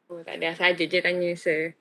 Oh, tak ada. Saja je tanya, sir.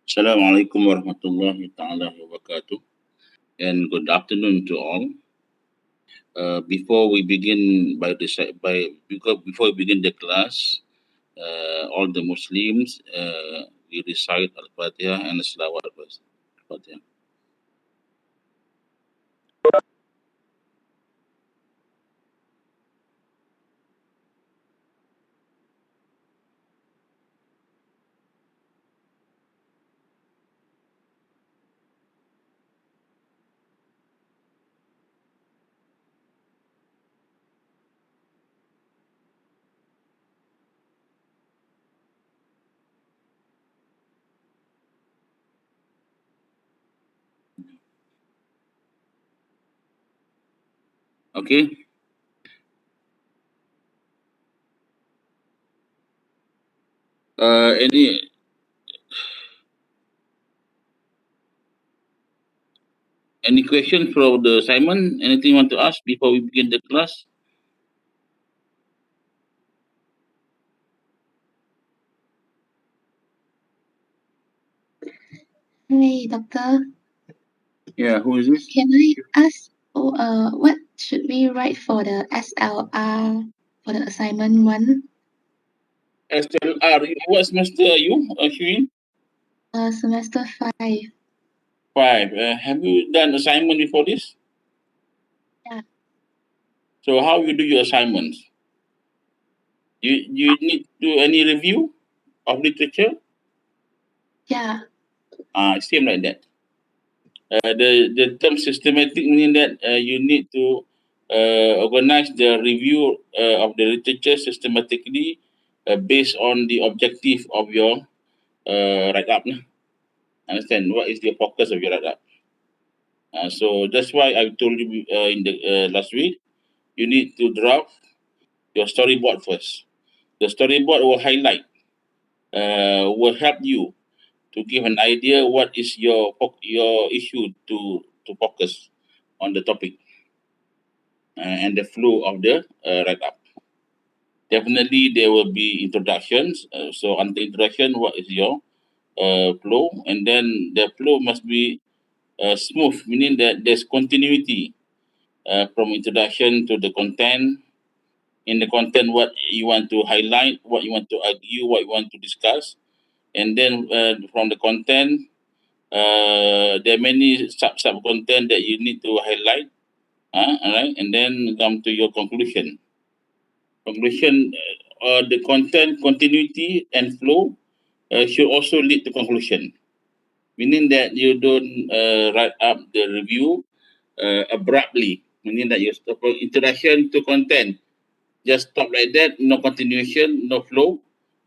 Assalamualaikum warahmatullahi ta'ala wabarakatuh, and good afternoon to all. Before we begin before we begin the class, all the Muslims we recite Al-Fatiha and Salawat Al-Fatiha. Okay. Any questions for the Simon? Anything you want to ask before we begin the class? Hi, Doctor. Yeah, who is this? Can I ask, what should we write for the SLR for the assignment 1? SLR. What semester are you, Shirin? Semester 5. 5. Have you done assignment before this? Yeah. So how you do your assignments? You need to do any review of literature? Yeah. Same like that. The term systematic meaning that you need to organize the review of the literature systematically based on the objective of your write-up. Understand what is the focus of your write-up. So that's why I told you in the last week, you need to draft your storyboard first. The storyboard will highlight, will help you to give an idea what is your issue to focus on the topic and the flow of the write-up. Definitely, there will be introductions. So, on the introduction, what is your flow? And then the flow must be smooth, meaning that there's continuity from introduction to the content. In the content, what you want to highlight, what you want to argue, what you want to discuss. And then from the content, there are many sub content that you need to highlight. All right. And then come to your conclusion. The content continuity and flow should also lead to conclusion, meaning that you don't write up the review abruptly, meaning that you stop from introduction to content, just stop like that, no continuation, no flow,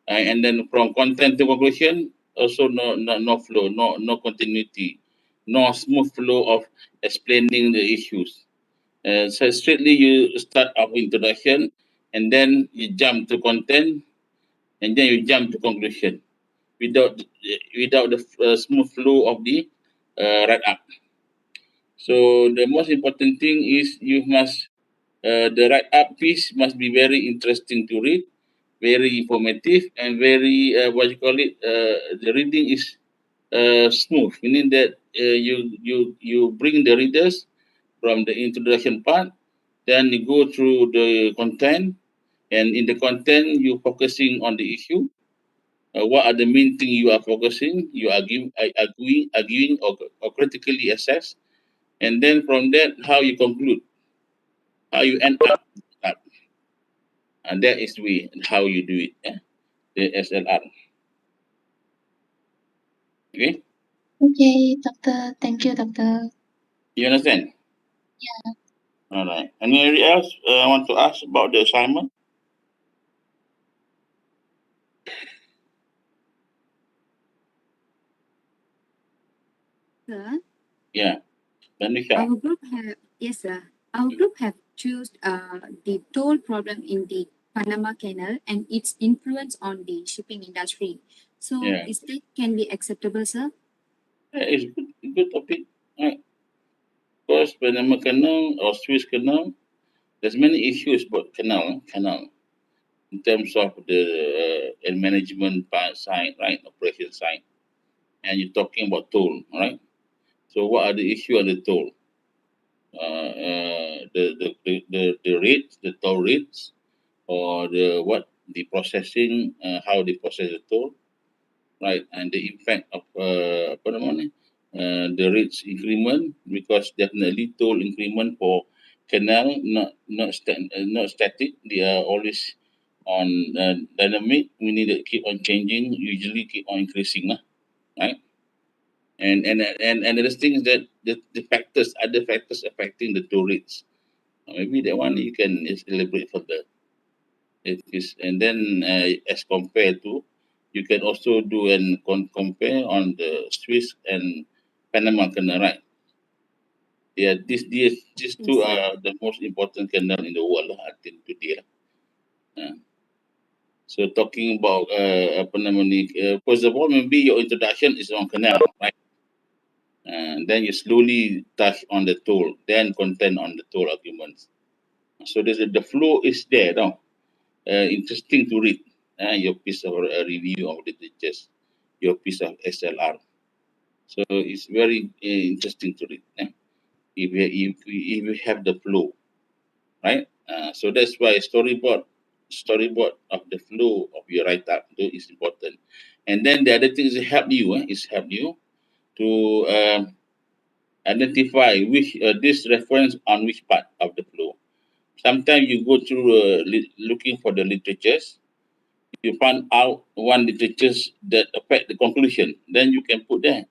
and then from content to conclusion, also no flow, no continuity, no smooth flow of explaining the issues. So straightly you start off introduction, and then you jump to content, and then you jump to conclusion without the smooth flow of the write up. So the most important thing is you must the write up piece must be very interesting to read, very informative, and very what you call it. The reading is smooth, meaning that you bring the readers from the introduction part, then you go through the content, and in the content you focusing on the issue. What are the main thing you are focusing? You arguing, or critically assess, and then from that, how you conclude, how you end up, and that is how you do it. The SLR. Okay, Okay, doctor. Thank you, doctor. you understand? Yeah. All right. Anybody else I want to ask about the assignment? Sir, Yeah, Danisha. our group have yes, sir. Our group have choose the toll problem in the Panama Canal and its influence on the shipping industry. So Yeah, is that can be acceptable, sir? it's good topic. Right. Because Panama Canal or Swiss Canal, there's many issues about canal in terms of the management part side, right, operation side, and you're talking about toll, right? So what are the issue on the toll? The rates, the toll rates, or the processing, how they process the toll, right? And the impact of apa nama ni, the rates increment, because definitely toll increment for canal not static. They are always on dynamic. We need to keep on changing. Usually keep on increasing, lah, right? And the thing is that the factors, other factors affecting the toll rates. Maybe that one you can elaborate further. It is, and then as compared to, you can also do and compare on the Swiss and Panama Canal, right? Yeah, these two Yes. are the most important canal in the world lah, until today lah. So talking about apa nama ni, first of all, maybe your introduction is on canal, right? And then you slowly touch on the toll, then content on the toll arguments. So the flow is there now. Interesting to read your piece of review of literatures, your piece of SLR. So it's very interesting to read. If you have the flow, right? So that's why storyboard of the flow of your write up is important. And then the other thing is help you to identify which this reference on which part of the flow. Sometimes you go through looking for the literatures, you find out one literatures that affect the conclusion, then you can put there.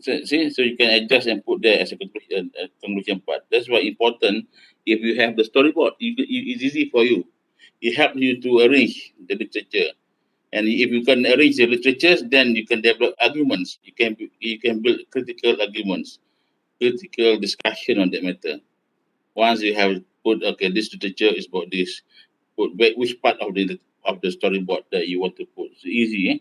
So you can adjust and put there as a conclusion part. That's why important. If you have the storyboard, it's easy for you. It helps you to arrange the literature And if you can arrange the literatures, then you can develop arguments. You can build critical arguments, critical discussion on that matter. Once you have put, okay, this literature is about this, put which part of the storyboard that you want to put. It's easy, eh?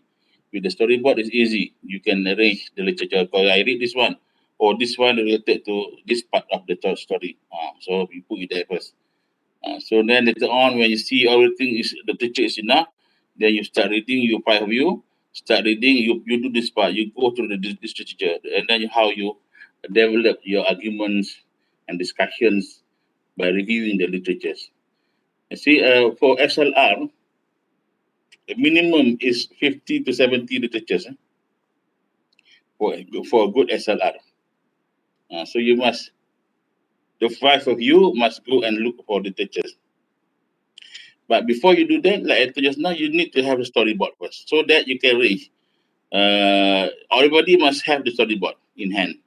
With the storyboard, it's easy. You can arrange the literature. Because I read this one, or this one related to this part of the story. So you put it there first. So then later on, when you see everything is the teacher is enough, then you start reading. You five of you start reading. You do this part. You go through this literature, and then how you develop your arguments and discussions by reviewing the literatures. You see, for SLR, the minimum is 50 to 70 literatures for a good SLR. So you must, the five of you must go and look for literatures. But before you do that, like I told just now, you need to have a storyboard first, so that you can read. Everybody must have the storyboard in hand.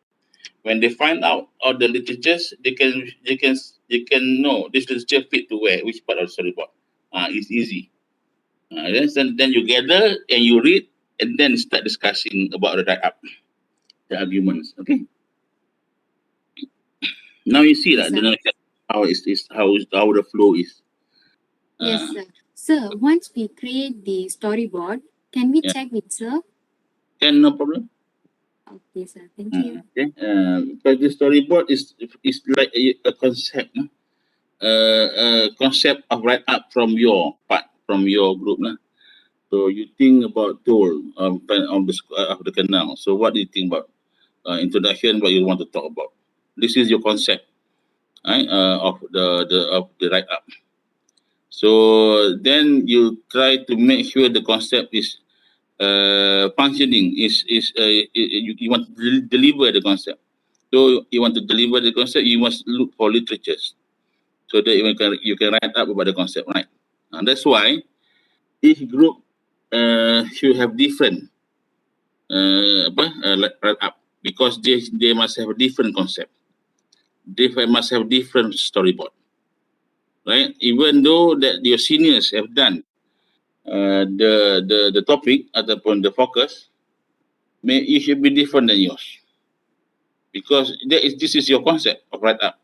When they find out all the literatures, they can know this literature fit to where, which part of the storyboard. It's easy. Then you gather and you read, and then start discussing about the write up, the arguments. Okay. Now you see Yes, that sir. how the flow is. Yes, Uh, sir. Sir, once we create the storyboard, can we yeah. check with sir? Can, no problem. Okay, sir. Thank you. Okay. Because the storyboard is like a concept, no? A concept of write up from your part, from your group, no? So you think about tool of the canal. So what do you think about introduction? What you want to talk about? This is your concept, right? Of the write up. So then you try to make sure the concept is functioning. You want to deliver the concept. So you want to deliver the concept, you must look for literatures so that you can write up about the concept, right? And that's why each group should have different write up, because they must have a different concept. They must have different storyboard, right? Even though that your seniors have done the topic ataupun the focus, it should be different than yours, because this is your concept of write up.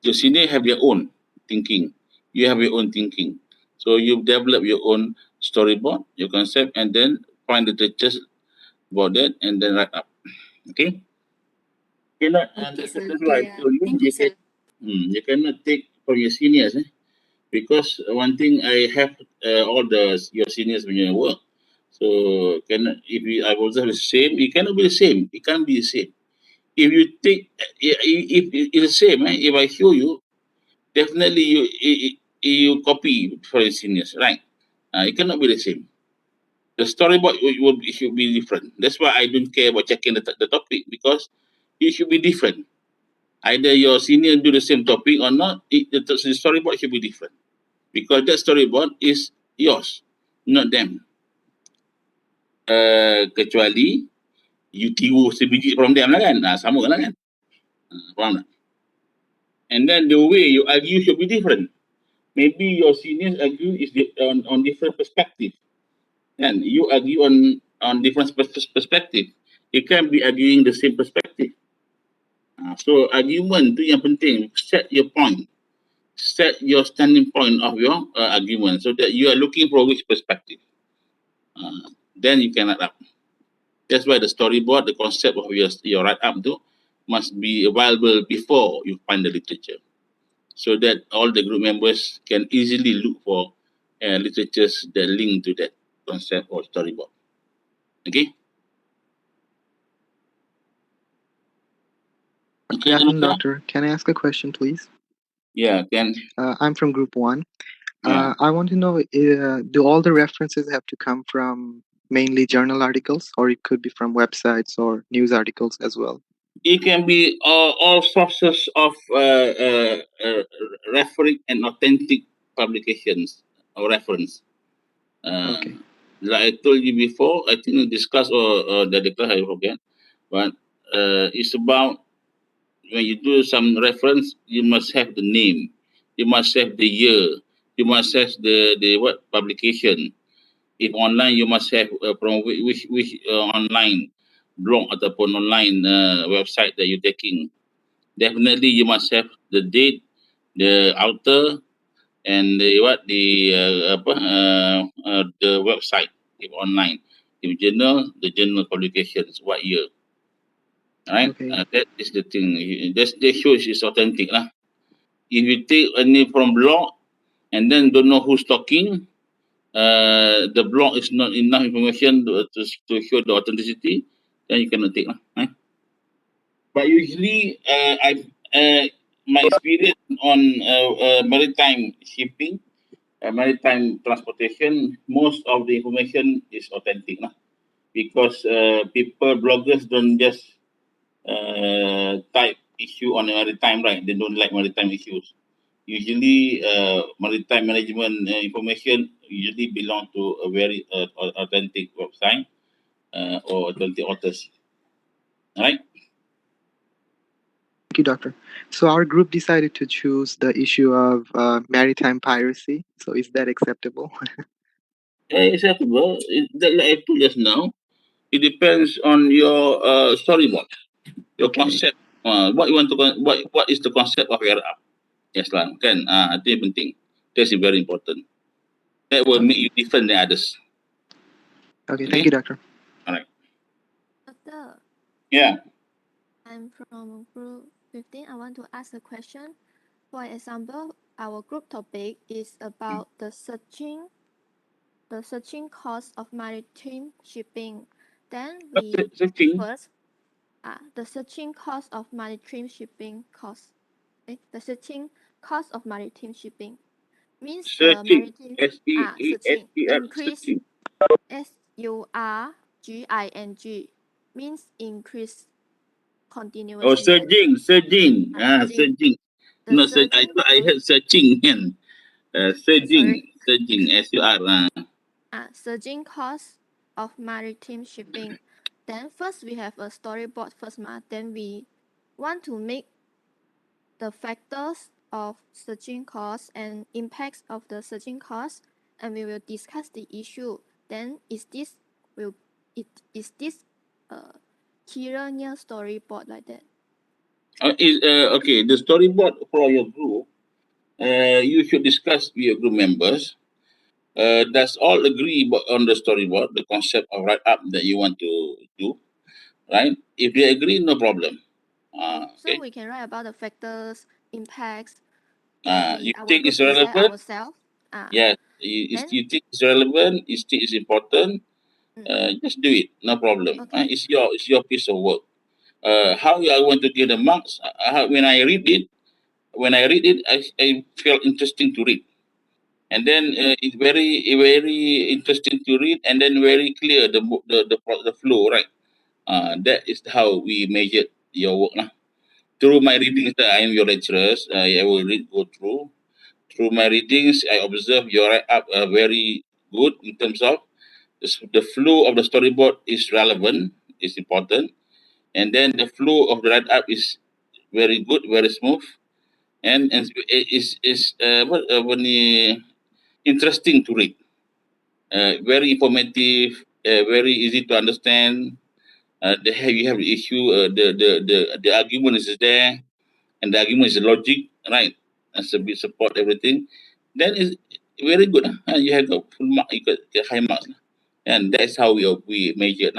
Your senior have your own thinking. You have your own thinking. So you develop your own storyboard, your concept, and then find the teachers about that, and then write up. Okay. Cannot. And Okay, sir. that's why I Yeah. told you Thank you, sir. you cannot take from your seniors, because one thing I have all your seniors when you work. So cannot, I was the same. It cannot be the same. It can't be the same. If you take, if it's the same, if I show you, definitely you copy for your seniors, right? It cannot be the same. The storyboard should be different. That's why I don't care about checking the topic, because it should be different. Either your senior do the same topic or not, the storyboard should be different, because that storyboard is yours, not them. Kecuali you tiru sebiji from them lah kan, sama lah kan. Faham tak? And then the way you argue should be different. Maybe your seniors argue is on different perspective, and you argue on different perspective. You can't be arguing the same perspective. So argument tu yang penting. Set your point, set your standing point of your argument, so that you are looking for which perspective. Then you can write up. That's why the storyboard, the concept of your write up tu must be available before you find the literature, so that all the group members can easily look for literatures that link to that concept or storyboard. Okay? Okay, Good afternoon, Anushka? Doctor. Can I ask a question, please? Yeah, can. I'm from Group 1. Yeah. I want to know, do all the references have to come from mainly journal articles, or it could be from websites or news articles as well? It can be all sources of referring and authentic publications or reference. Okay. Like I told you before, I think we discussed or the class, I forget, but it's about when you do some reference, you must have the name, you must have the year, you must have the what publication, If online, you must have from which online blog ataupun online website that you're taking. Definitely, you must have the date, the author, and the website if online. If journal, the journal publications, what year, right? Okay. That is the thing. That shows it's authentic lah. If you take any from blog and then don't know who's talking, the blog is not enough information to show the authenticity, then you cannot take lah. Right? But usually, my experience on maritime shipping, maritime transportation, most of the information is authentic lah. Because bloggers don't just type issue on maritime, right? They don't like maritime issues. Usually, maritime management information usually belong to a very authentic website or authentic authors. All right? Thank you, Doctor. So our group decided to choose the issue of maritime piracy. So is that acceptable? Acceptable. Like I told just now, it depends on your storyboard, your Okay. concept. What you want to what is the concept of your app? Yes lah, kan? Itu yang penting. That's very important. That will make you different than others. Okay. Okay. Thank you, Doctor. All right. Doctor, Yeah. I'm from group 15. I want to ask a question. For example, our group topic is about the searching cost of maritime shipping. Then we Searching. first the searching cost of maritime shipping cost. The searching cost of maritime shipping means the Searching. maritime SEARCH. increase Searching. SURGING means increase continuously. Oh, surging. Surging. Surging. Surging. The No, I surging thought I heard searching. Kan? Surging. Sorry. Surging. SUR. Surging cost of maritime shipping. Then first we have a storyboard first, then we want to make the factors of surging costs and impacts of the surging costs, and we will discuss the issue. Then is this tyrannical storyboard like that? Okay, the storyboard for your group, you should discuss with your group members. Does all agree on the storyboard, the concept of write up that you want to do, right? If they agree, no problem. So Okay. we can write about the factors, impacts. You Our think group it's decide relevant? ourselves. Yes. Then- You think it's relevant, you think it's important, just do it, no problem. Okay. It's your piece of work. How I want to get the marks? When I read it, I feel interesting to read, and then it's very interesting to read, and then very clear the flow, right? That is how we measure your work, lah. Through my readings, I am your lecturers. I will go through. Through my readings, I observe your write up very good in terms of the flow of the storyboard is relevant, is important, and then the flow of the write up is very good, very smooth, and is interesting to read. Very informative, very easy to understand. You have the issue, the argument is there, and the argument is logic, right? That's a bit support everything. Then it's very good. You have got full mark, you got high marks, and that's how we measure.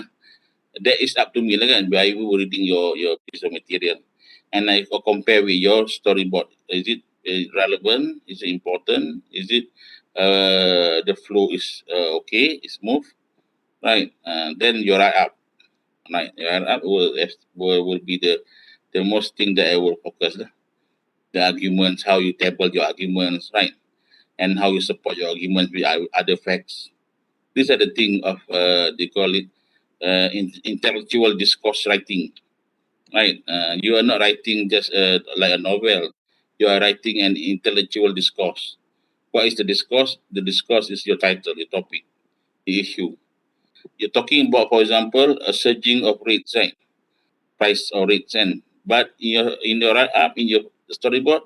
That is up to me lah kan. I will reading your piece of material, and I will compare with your storyboard. Is it relevant? Is it important? Is it the flow is okay? It's smooth, right? Then your write up, right? Your write up will be the most thing that I will focus lah. The arguments, how you table your arguments, right? And how you support your arguments with other facts. These are the thing of they call it intellectual discourse writing, right? You are not writing just like a novel. You are writing an intellectual discourse. What is the discourse? The discourse is your title, your topic, the issue. You're talking about, for example, a surging of rates, right? Price or rates, and but in your write up, in your storyboard,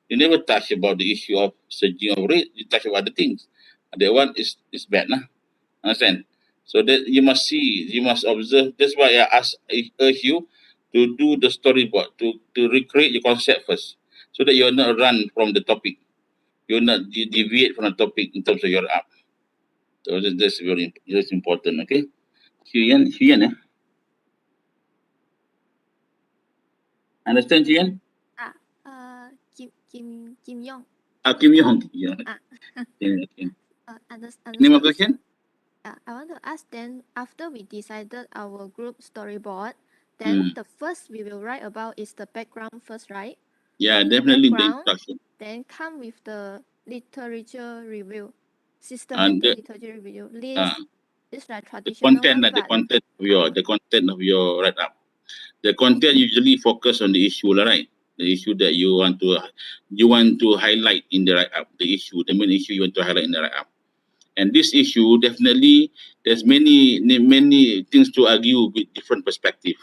you never touch about the issue of surging of rate. You touch about other things. That one is bad, nah. Understand? So that you must see, you must observe. That's why I urge you to do the storyboard, to recreate your concept first, so that you're not run from the topic. You're not deviate from the topic in terms of your art. So that's that's important. Okay. Xuyen, eh? Understand, Xuyen? Ah, Kim Yong. Kim Yong. Yeah. Ah. Okay. Any more Understood, question? sir. I want to ask then, after we decided our group storyboard, then the first we will write about is the background first, right? Yeah, definitely the Background, introduction. then come with the literature review, And systematic literature review. This like the traditional content, one, the but content of your write up. The content usually focus on the issue, right? The issue that you want to highlight in the write up. The issue, the main issue you want to highlight in the write up. And this issue definitely there's many things to argue with different perspective.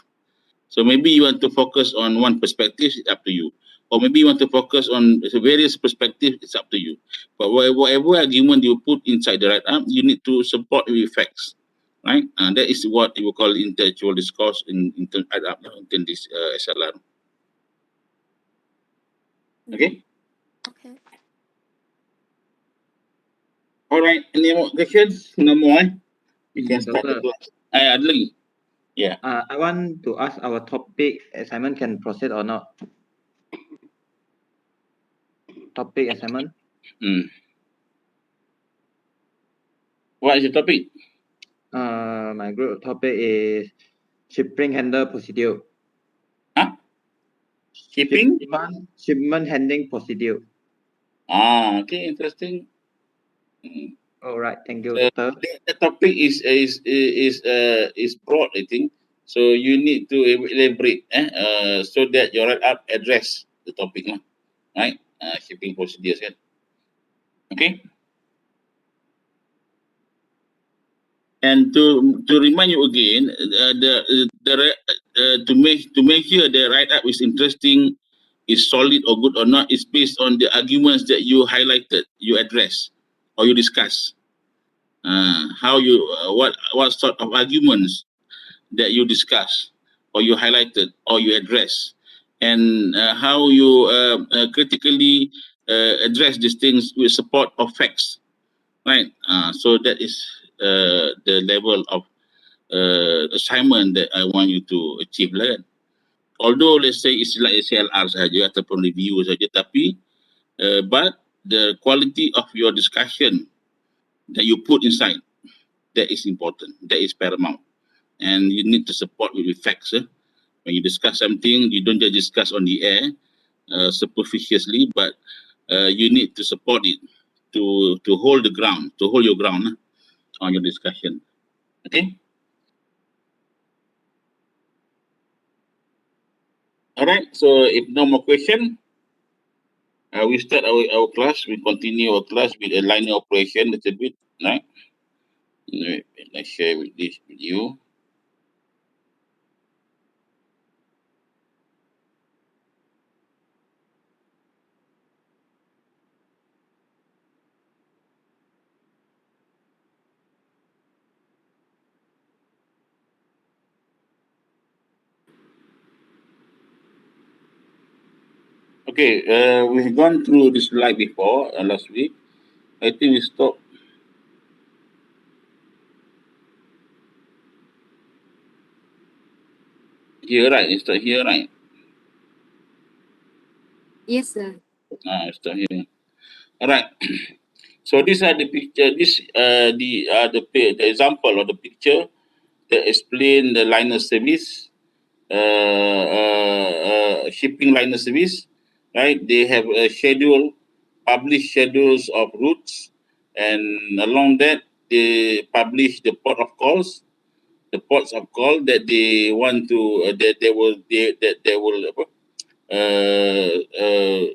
So maybe you want to focus on one perspective, it's up to you. Or maybe you want to focus on various perspectives, it's up to you. But whatever argument you put inside the write up, you need to support with facts, right? And that is what you will call intellectual discourse in write up, in this SLR. Okay. okay. All right. Any more questions? No more. You can start the Doctor, class. Ada lagi? Yeah. I want to ask our topic assignment can proceed or not? Topic assignment. What is the topic? My group topic is shipping handler procedure. Huh? Shipping? Shipment handling procedure. Okay, interesting. All right, thank you, Uh, doctor. the topic is broad, I think. So you need to elaborate, so that your write up address the topic, right? Shipping procedures, kan? Okay. And to remind you again, to make sure the write up is interesting, is solid or good or not, is based on the arguments that you highlighted, you address, or you discuss. How you what sort of arguments that you discuss or you highlighted or you address, and how you critically address these things with support of facts, right? So that is the level of assignment that I want you to achieve lah, kan? Although let's say it's like SLR saja ataupun review saja, tapi but the quality of your discussion that you put inside, that is important, that is paramount, and you need to support with facts. When you discuss something, you don't just discuss on the air superficially, but you need to support it, to hold the ground, to hold your ground on your discussion. Okay. All right. So if no more question, we start our class. We continue our class with a line operation a little bit, right? Let's share with this with you. Okay, we've gone through this slide before last week. I think we stopped here, right? It's start here, right? Yes, sir. It's start here. All right. So these are the picture. This the example of the picture that explain the liner service, shipping liner service, right? They have a schedule, published schedules of routes, and along that they publish the port of calls, the ports of call that they want to that they will uh, uh,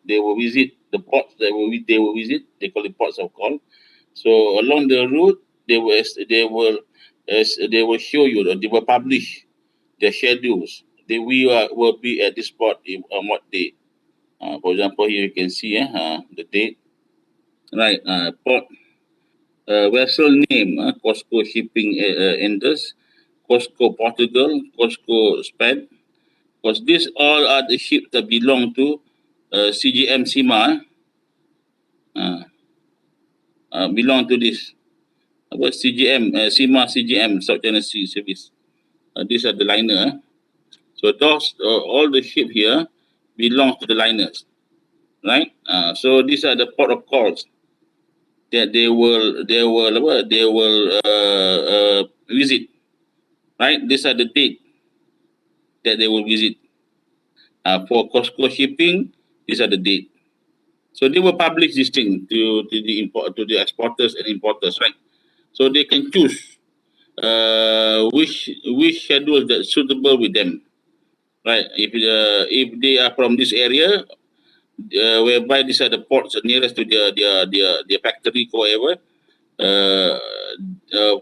they will visit the ports they will visit. They call it ports of call. So along the route, they will show you, they will publish their schedules. Will be at this spot on what date. For example, here you can see the date, right? Port vessel name, COSCO Shipping Indus, COSCO Portugal, COSCO Spain, because these all are the ships that belong to CGM SIMA, belong to this CGM, SIMA CGM, South China Sea Service. These are the liner. So those, all the ship here belong to the liners, right? So these are the port of calls that they will visit, right? These are the date that they will visit. For COSCO shipping, these are the date. So they will publish this thing to the exporters and importers, right? So they can choose which schedule that's suitable with them, right? If they are from this area, whereby these are the ports nearest to their factory or whatever,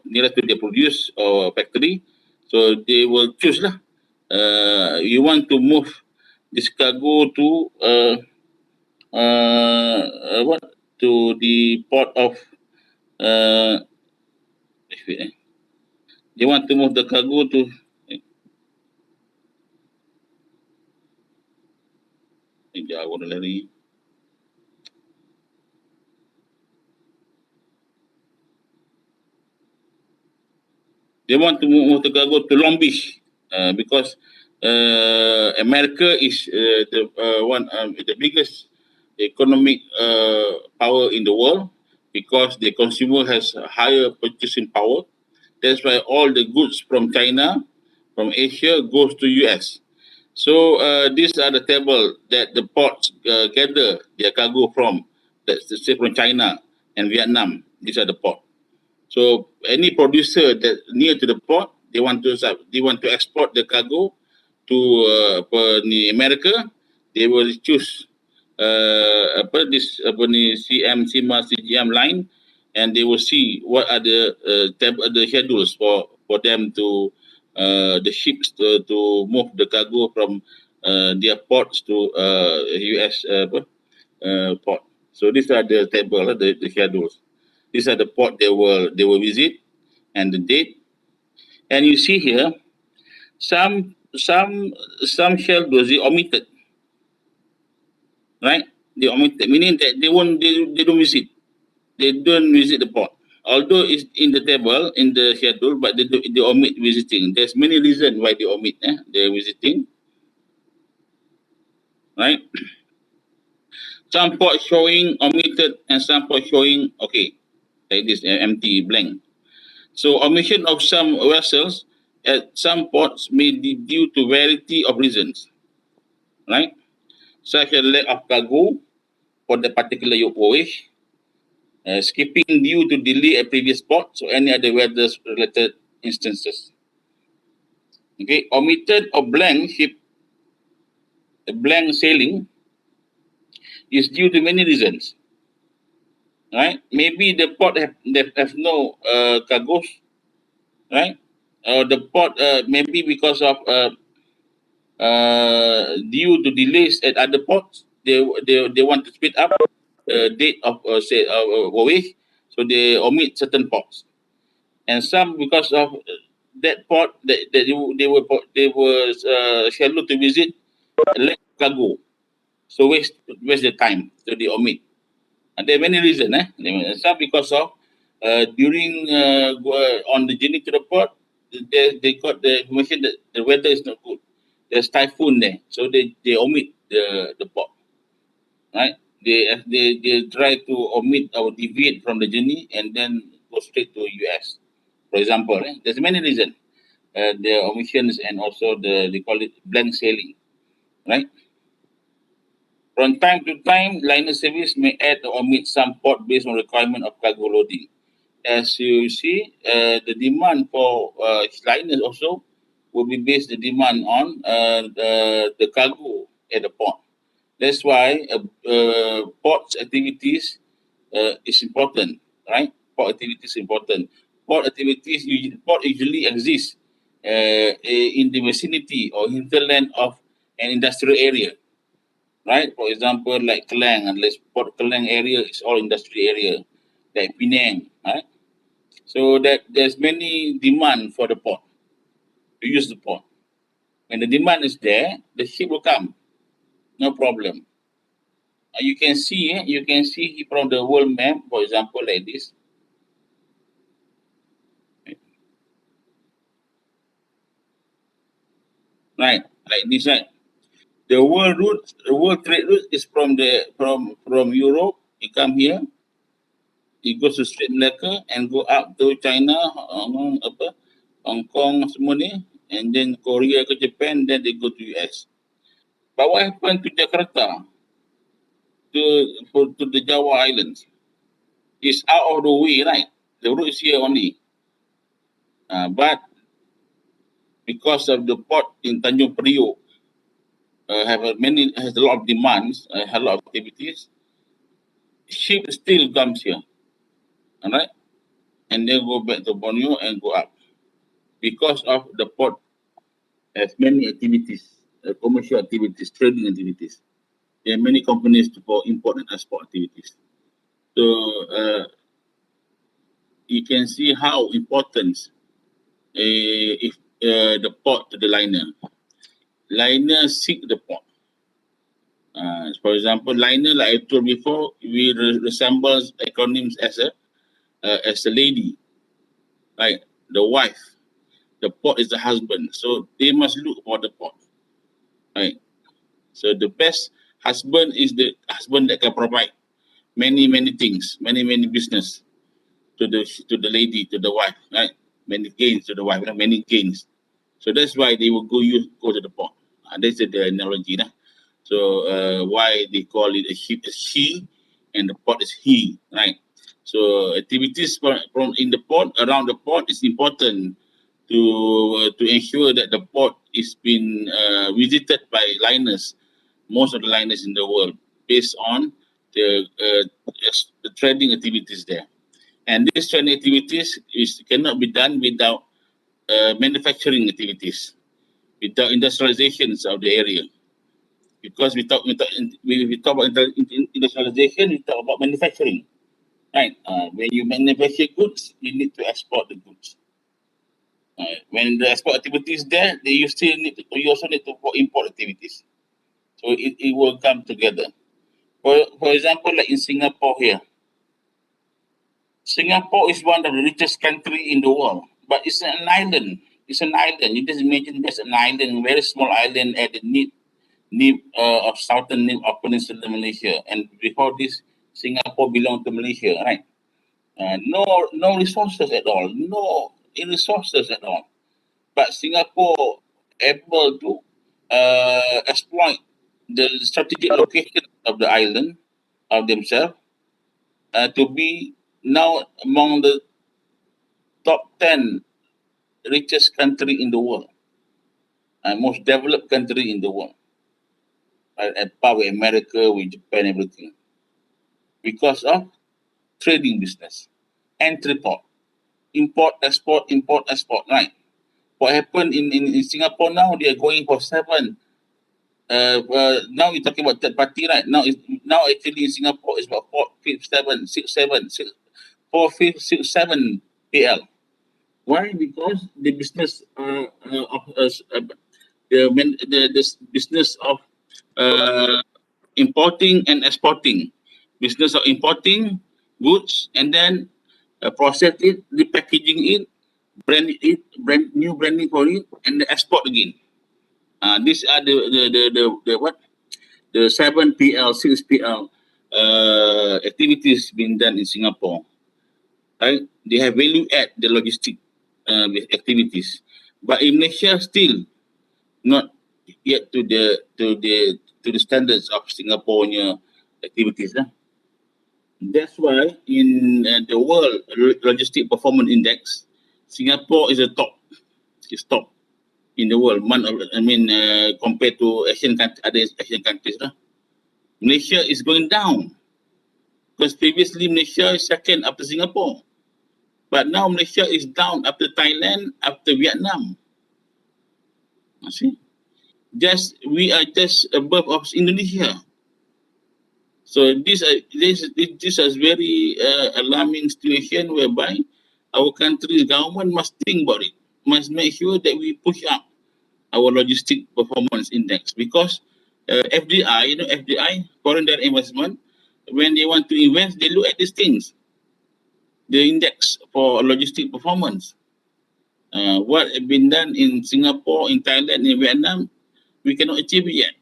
nearest to their produce or factory, so they will choose lah. You want to move this cargo to what, to the port of uh, they want to move the cargo to jauh dah lari. They want to move the cargo to Long Beach because America is the biggest economic power in the world, because the consumer has a higher purchasing power. That's why all the goods from China, from Asia, goes to US. So these are the table that the ports gather their cargo from. That's say from China and Vietnam. These are the port. So any producer that near to the port, they want to export the cargo to America. They will choose SIMA CGM line, and they will see what are the schedules for them to the ships to move the cargo from their ports to US port. So these are the table, the schedules. These are the port they will visit and the date. And you see here, some schedules they omitted, right? They omitted, meaning that they don't visit. They don't visit the port. Although it's in the table, in the schedule, but they omit visiting. There's many reasons why they omit they're visiting, right? Some port showing omitted and some port showing okay, like this, empty, blank. So omission of some vessels at some ports may be due to variety of reasons, right? Such as lack of cargo for the particular voyage, skipping due to delay at previous ports, or any other weather-related instances. Okay, omitted or blank ship, blank sailing is due to many reasons, right? Maybe the port have no cargoes, right? Or the port maybe because of due to delays at other ports, they want to speed up date of voyage, so they omit certain ports, and some because of that port that they were scheduled to visit lack cargo, so waste the time, so they omit. And there are many reasons, some because of during on the journey to the port, they got the information that the weather is not good. There's typhoon there, so they omit the port, right? They try to omit or deviate from the journey and then go straight to US. For example, there's many reasons. The omissions and also they call it blank sailing, right? From time to time, liner service may add or omit some port based on requirement of cargo loading. As you see, the demand for liners also will be based the demand on the cargo at the port. That's why port activities is important, right? Port activities is important. Port usually exists in the vicinity or hinterland of an industrial area, right? For example, like Klang, unless Port Klang area is all industry area, like Penang, right? So that there's many demand for the port, to use the port. When the demand is there, the ship will come, no problem. You can see from the world map, for example, like this. Right, like this, right? The world trade route is from Europe. You come here, it goes to Strait Malacca and go up to China, Hong Kong semua ni, and then Korea ke Japan, then they go to US. But what happened to Jakarta, to the Java Islands? It's out of the way, right? The route is here only. But because of the port in Tanjung Priok has a lot of demands, has a lot of activities, ship still comes here, all right? And then go back to Borneo and go up. Because of the port has many activities, commercial activities, trading activities. There are many companies for import and export activities. So you can see how important if the port to the liner. Liner seek the port. For example, liner, like I told before, we resembles acronyms as a lady, right? The wife. The port is the husband. So they must look for the port, right? So the best husband is the husband that can provide many things, many business to the lady, to the wife, right? Many gains to the wife, many gains. So that's why they will go to the port. That's the analogy, nah? So why they call it a ship is she, and the port is he, right? So activities from in the port, around the port, is important to ensure that the port is been visited by liners, most of the liners in the world, based on the trading activities there. And these trading activities cannot be done without manufacturing activities, without industrializations of the area. Because we talk about industrialization, we talk about manufacturing, right? When you manufacture goods, you need to export the goods. When the export activity is there, you also need to import activities. So it will come together. For example, like in Singapore here, Singapore is one of the richest country in the world, but it's an island. It's an island. You just imagine there's an island, very small island at the nib of southern nib of Peninsular Malaysia. And before this, Singapore belonged to Malaysia, right? No resources at all. No resources at all. But Singapore able to exploit the strategic location of the island of themselves to be now among the top 10 richest country in the world and most developed country in the world, at par with America, with Japan, everything, because of trading business, entry port, import, export, right? What happened in Singapore now, they are going for 7. Now we're talking about third party, right? Now actually in Singapore it's about 4, 5, 7, 6, 7, 6, 4, 5, 6, 7 PL. Why? Because the business of the business of importing and exporting, business of importing goods and then process it, repackaging it, new branding for it, and then export again. These are the what the 7 PL, 6 PL activities being done in Singapore. Right? They have value add the logistic activities, but in Malaysia still not yet to the standards of Singaporean activities. That's why in the World Logistic Performance Index, Singapore is top in the world. Compared to other Asian countries. Malaysia is going down because previously Malaysia is second after Singapore, but now Malaysia is down after Thailand, after Vietnam. You see, we are just above of Indonesia. So this is very alarming situation whereby our country's government must think about it, must make sure that we push up our logistic performance index, because FDI, FDI, foreign direct investment, when they want to invest, they look at these things, the index for logistic performance. What has been done in Singapore, in Thailand, in Vietnam, we cannot achieve it yet.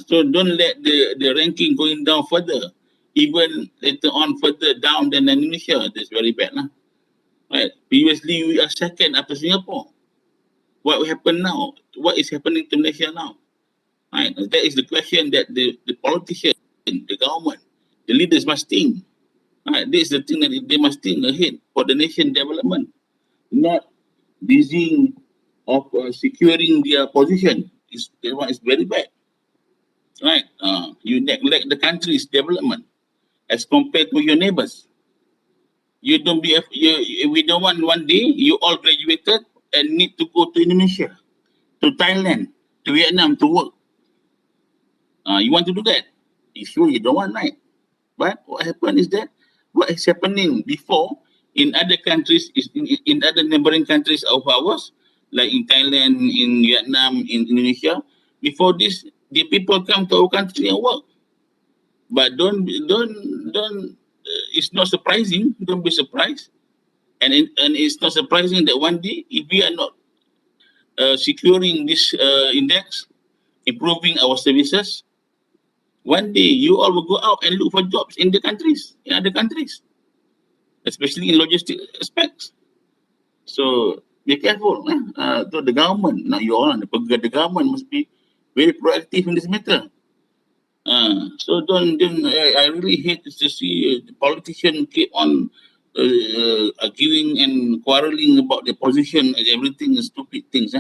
So don't let the ranking going down further, even later on further down than Indonesia. That's very bad. Right? Previously, we are second after Singapore. What will happen now? What is happening to Malaysia now? Right? That is the question that the politicians, the government, the leaders must think. Right? This is the thing that they must think ahead for the nation development, not busy of securing their position. That one is very bad. Right? You neglect the country's development as compared to your neighbors. You don't be, we don't want one day you all graduated and need to go to Indonesia, to Thailand, to Vietnam to work. You want to do that? Sure, you don't want, right? But what happened is that what is happening before in other countries, is in other neighboring countries of ours, like in Thailand, in Vietnam, in Indonesia, before this, the people come to our country and work. But don't. It's not surprising. Don't be surprised, and it's not surprising that one day, if we are not securing this index, improving our services, one day you all will go out and look for jobs in the countries, in other countries, especially in logistic aspects. So be careful. So the government, not you all, the government must be very proactive in this matter. So don't. I really hate to see the politicians keep on arguing and quarreling about the position and everything, stupid things.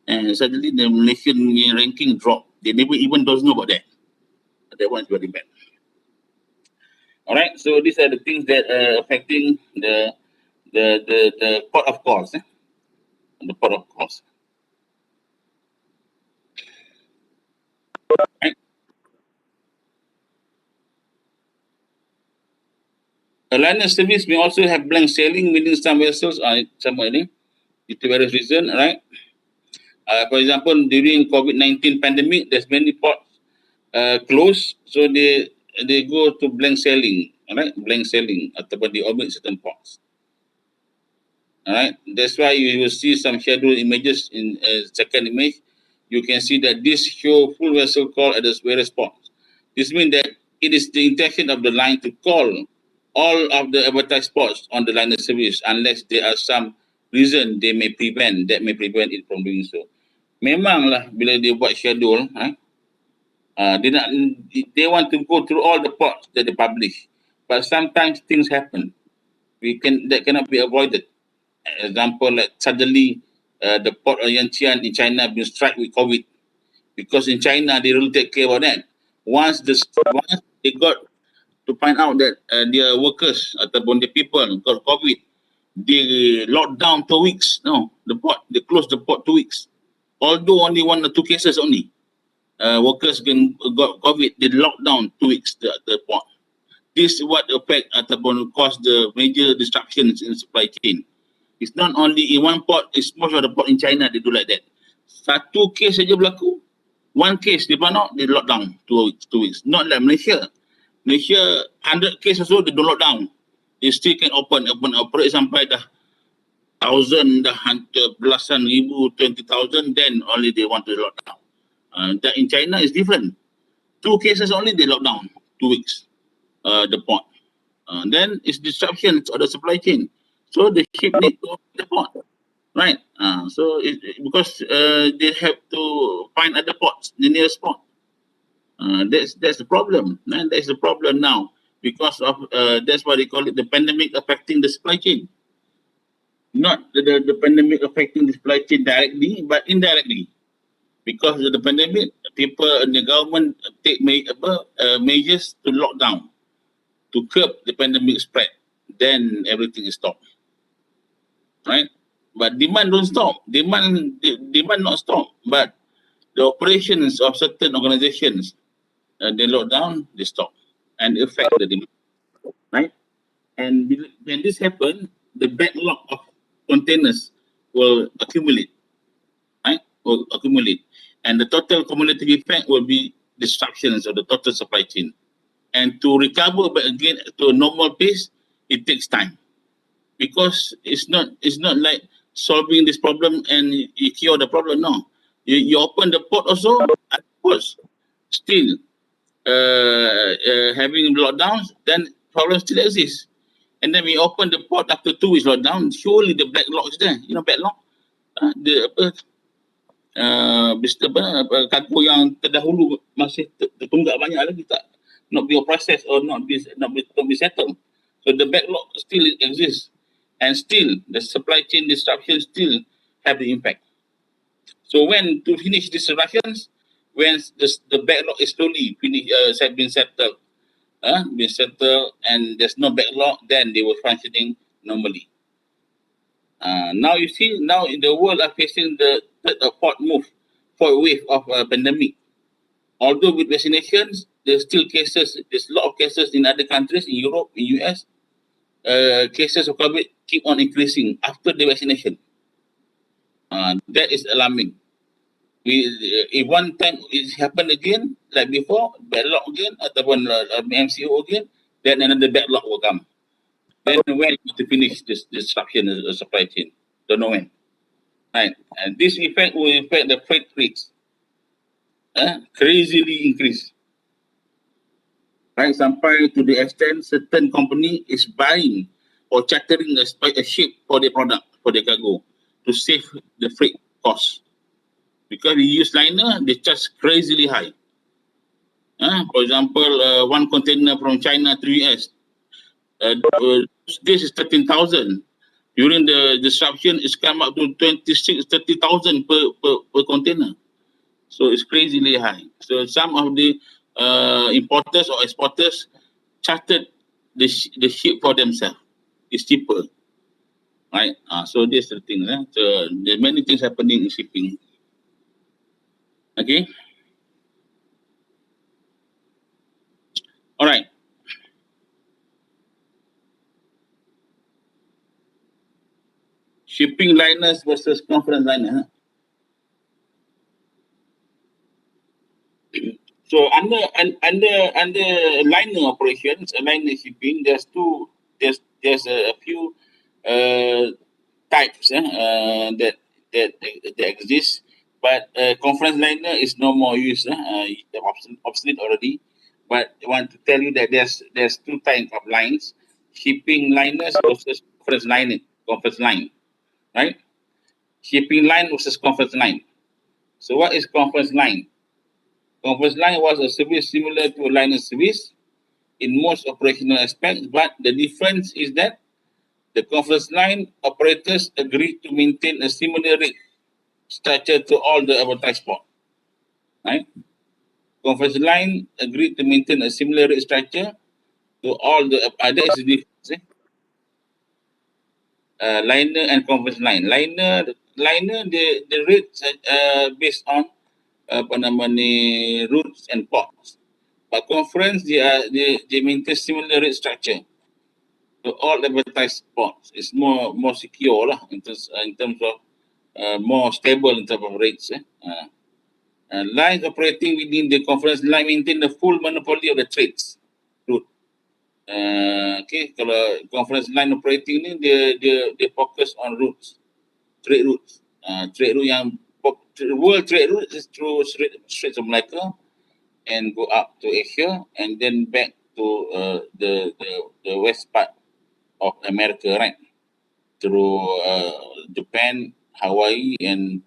And suddenly the Malaysian ranking drop. They never even don't know about that. That one is very bad. All right. So these are the things that are affecting the pot of calls. The pot of calls. Right. A liner service may also have blank sailing, meaning some vessels are somewhere due to various reasons, right? For example, during COVID-19 pandemic, there's many ports closed, so they go to blank sailing, right? Blank sailing, ataupun they omit certain ports. All right, that's why you will see some scheduled images in second image. You can see that this show full vessel call at the various ports. This means that it is the intention of the line to call all of the advertised ports on the liner service unless there are some reason that may prevent it from doing so. Memanglah bila dia buat schedule, they want to go through all the ports that they publish, but sometimes things happen. That cannot be avoided. Example, like suddenly the port of Yantian in China been struck with COVID, because in China they really take care about that. Once they got to find out that their workers ataupun the people got COVID, they locked down 2 weeks. No, the port, they closed the port 2 weeks. Although only 1 or 2 cases only, workers got COVID, they locked down 2 weeks the port. This is what affect ataupun cause the major disruptions in supply chain. It's not only in one port, it's most of the port in China, they do like that. Satu case saja berlaku, one case they found out, they lock down 2 weeks. Not like Malaysia. Malaysia, 100 cases also, they don't lock down. They still can operate sampai dah 1,000, dah belasan ribu, 20,000, then only they want to lock down. That in China is different. 2 cases only, they lock down 2 weeks, the port. Then it's disruptions of the supply chain. So the ship need to open the port, right? So because they have to find other ports, the nearest port. That's the problem. And that's the problem now, because of that's why they call it the pandemic affecting the supply chain. Not the pandemic affecting the supply chain directly, but indirectly. Because of the pandemic, people and the government take measures to lock down, to curb the pandemic spread. Then everything is stopped, right? But demand don't stop. Demand not stop. But the operations of certain organizations, they lock down, they stop, and affect the demand, right? And when this happens, the backlog of containers will accumulate, right? Will accumulate. And the total cumulative effect will be disruptions of the total supply chain. And to recover back again to a normal pace, it takes time. Because it's not like solving this problem and you cure the problem. No. You open the port also, and ports still having lockdowns, then problems still exist. And then we open the port after 2 weeks lockdown, surely the backlog is there. You know, backlog. The kargo yang terdahulu masih tertunggak banyak lagi tak not be processed or not be settled. So the backlog still exists, and still the supply chain disruption still have the impact. So when to finish these disruptions, when the backlog is slowly been settled, and there's no backlog, then they were functioning normally. Now you see, now in the world are facing the third or fourth wave of pandemic. Although with vaccinations, there's still cases. There's a lot of cases in other countries, in Europe, in US. Cases of COVID keep on increasing after the vaccination. That is alarming. If one time it happened again, like before, backlog again, ataupun MCO again, then another backlog will come. Then when to finish this disruption of the supply chain? Don't know when. Right, and this effect will affect the freight rates. Crazily increase. Right, sampai to the extent certain company is buying or chartering a ship for their product, for their cargo, to save the freight cost. Because they use liner, they charge crazily high. For example, one container from China to US, this is 13,000. During the disruption, it's come up to 30,000 per container. So it's crazily high. So some of the importers or exporters chartered the ship for themselves. It's cheaper, right? So this is the thing. So there are many things happening in shipping. Okay. All right. Shipping liners versus conference liner. So under liner operations, liner shipping, there's a few types that exist, but conference liner is no more used. Obsolete already. But I want to tell you that there's two types of lines: shipping liners versus conference line, right? Shipping line versus conference line. So what is conference line? Conference line was a service similar to a liner service in most operational aspects, but the difference is that the conference line operators agree to maintain a similar rate structure to all the advertised port. Right? Conference line agreed to maintain a similar rate structure to all the other difference. Liner and conference line. Liner the rates based on routes and ports. But conference they maintain similar rate structure to all advertised ports. It's more secure lah in terms of more stable in terms of rates. Lines operating within the conference line maintain the full monopoly of the trades route. Okay, kalau conference line operating ni dia focus on routes, trade routes. Trade route yang world trade route is through Straits of Malacca and go up to Asia and then back to the west part of America, right? Through Japan, Hawaii, and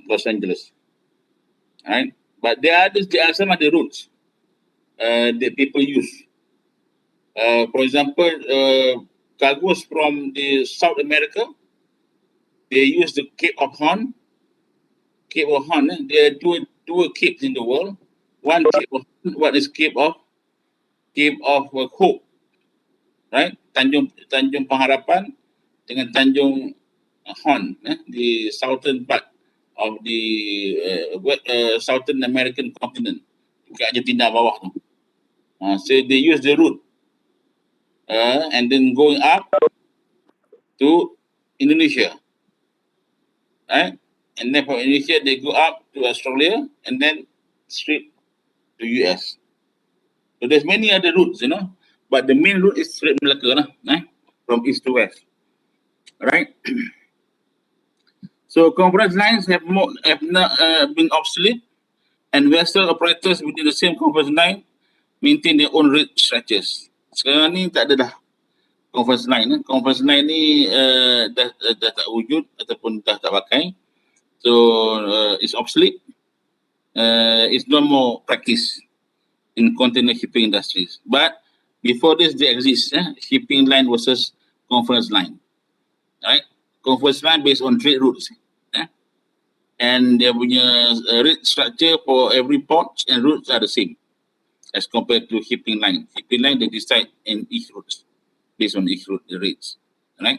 Los Angeles. Right? But there are some other routes that people use. For example, cargoes from the South America, they use the Cape of Horn. There are two capes in the world. One is Cape of Hope, right? Tanjung Pengharapan dengan Tanjung Horn, the southern part of the Southern American continent, dekat Argentina bawah tu. So they use the route, and then going up to Indonesia, right? And then from Indonesia, they go up to Australia and then straight to US. So there's many other routes, but the main route is straight Malacca, from east to west, right? So conference lines have not been obsolete, and vessel operators within the same conference line maintain their own rate structures. Sekarang ni tak ada dah conference line. Conference line ni dah tak wujud ataupun dah tak pakai. So it's obsolete. It's no more practice in container shipping industries. But before this, they exist. Shipping line versus conference line. Right? Conference line based on trade routes. And dia punya rate structure for every port and routes are the same as compared to shipping line. Shipping line, they decide in each route based on each route the rates. Right?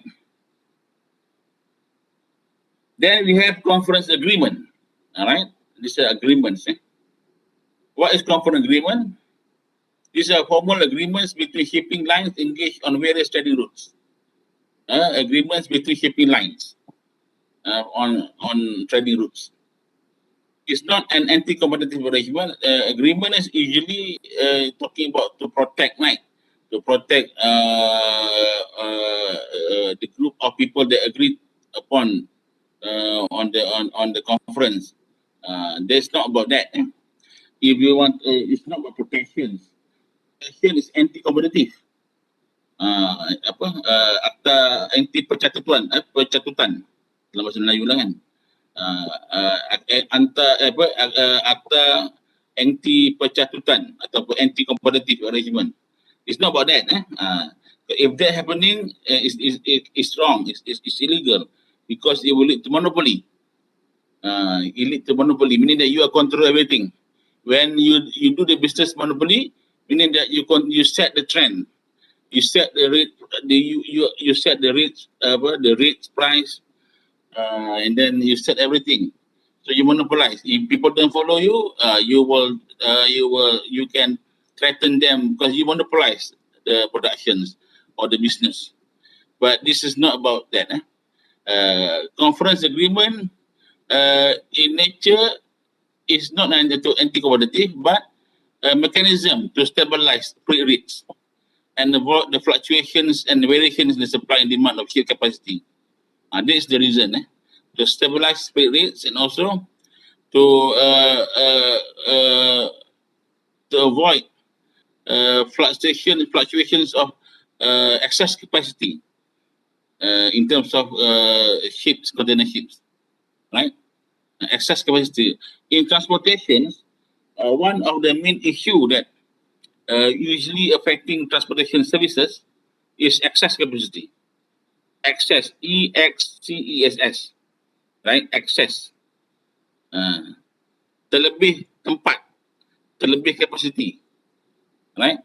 Then we have conference agreement. All right? These are agreements. What is conference agreement? These are formal agreements between shipping lines engaged on various trading routes. Agreements between shipping lines on trading routes. It's not an anti-competitive arrangement. Agreement is usually talking about to protect, right? To protect the group of people that agreed upon on the conference. That's not about that. If you want, it's not about protections. Protection is anti-competitive. Akta anti percatutan dalam bahasa Melayu lah kan. Akta anti percatutan ataupun anti competitive arrangement. It's not about that. If that happening, it's wrong. It's illegal because it will lead to monopoly. It lead to monopoly, meaning that you are control everything. When you do the business monopoly, meaning that you set the trend. You set the rate, you set the rates, the rates price, and then you set everything. So you monopolize. If people don't follow you, you can threaten them because you monopolize the productions or the business. But this is not about that. Conference agreement in nature is not an anti-competitive, but a mechanism to stabilize freight rates and avoid the fluctuations and variations in the supply and demand of ship capacity. This is the reason, to stabilize freight rates and also to avoid fluctuations of excess capacity in terms of ships, container ships, right? Excess capacity in transportation. One of the main issue that usually affecting transportation services is excess capacity. Excess, EXCESS, right? Excess. Terlebih tempat, terlebih capacity, right?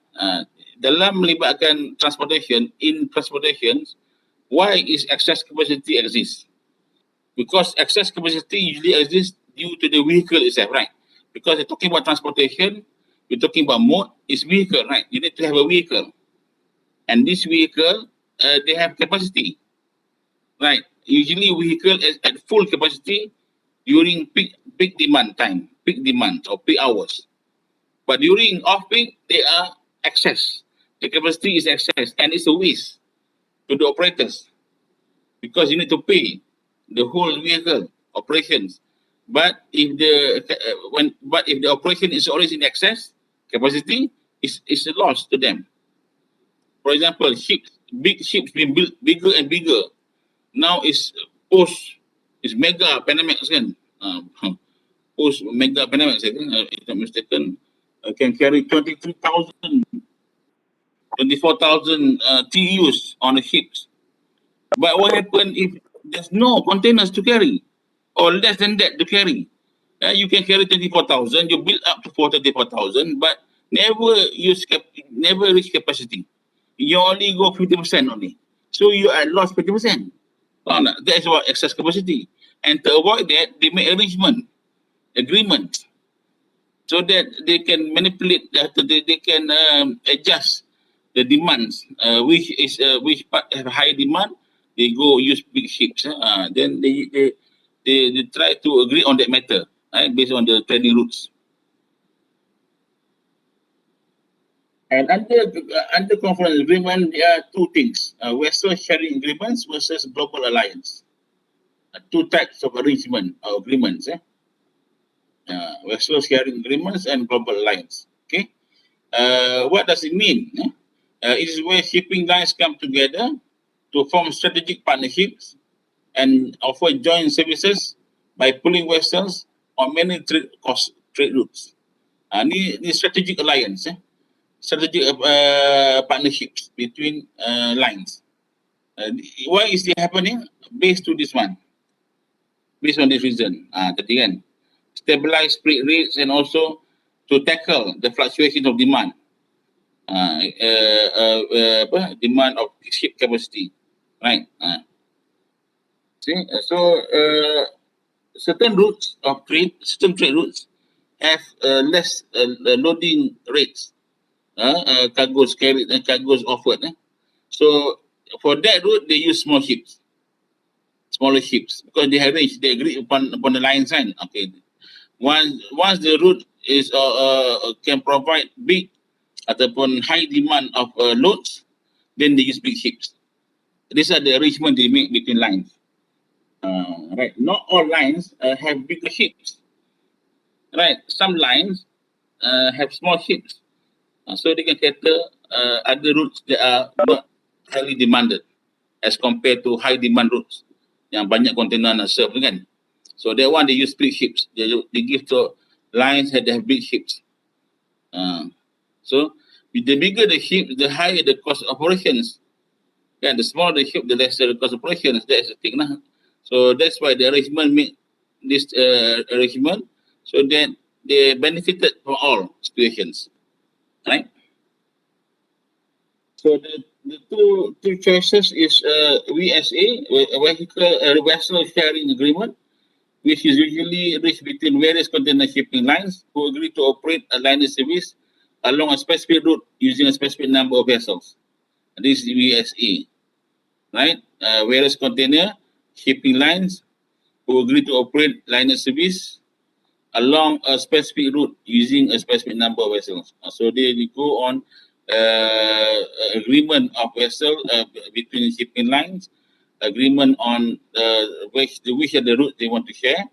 Dalam melibatkan transportation, in transportation, why is excess capacity exist? Because excess capacity usually exists due to the vehicle itself, right? Because you're talking about transportation, we're talking about mode, is vehicle, right? You need to have a vehicle. And this vehicle, they have capacity, right? Usually vehicle is at full capacity during peak demand time, peak demand or peak hours. But during off-peak, they are excess. The capacity is excess and it's a waste to the operators because you need to pay the whole vehicle operations. But if the operation is always in excess capacity, it's a loss to them. For example, big ships being built bigger and bigger. Now it's mega Panamax kan. Post mega Panamax, I think, if I'm mistaken, can carry 23,000, 24,000 TEUs on the ships. But what happens if there's no containers to carry or less than that to carry? You can carry 24,000, you build up to 34,000, but never reach capacity. You only go 50% only. So you are lost 50%. That is what excess capacity. And to avoid that, they make agreement, so that they can manipulate, they can adjust the demands, which part have high demand they go use big ships. Then they try to agree on that matter, right, based on the trading routes. And under conference agreement, there are two things: vessel sharing agreements versus global alliance. Two types of arrangement or agreements. Vessel sharing agreements and global alliance. Okay. What does it mean? It is where shipping lines come together to form strategic partnerships and offer joint services by pooling vessels on many trade routes. Ni strategic alliance, strategic partnerships between lines. Why is it happening? Based to this one, based on this reason. Tadi kan, stabilize freight rates and also to tackle the fluctuations of demand. Demand of ship capacity, right? Certain routes of trade, certain trade routes have less loading rates, cargoes carried and cargoes offered. So for that route, they use smaller ships, because they agree upon the line sign. Okay, once the route is can provide big ataupun high demand of loads, then they use big ships. These are the arrangement they make between lines. Right, not all lines have bigger ships. Right, some lines have small ships, so they can cater other routes that are not highly demanded as compared to high demand routes yang banyak container nak serve kan. So that one they use big ships. They give to lines that have big ships. So the bigger the ship, the higher the cost of operations. Kan, the smaller the ship, the lesser the cost of operations. That's the thing lah. So that's why the arrangement make this arrangement, so that they benefited from all situations, right? So the two choices is VSA, vehicle vessel sharing agreement, which is usually reached between various container shipping lines who agree to operate a liner service along a specific route using a specific number of vessels. This is VSA, right? Various container shipping lines who agree to operate liner service along a specific route using a specific number of vessels. So they go on agreement of vessel between shipping lines, agreement on which are the route they want to share,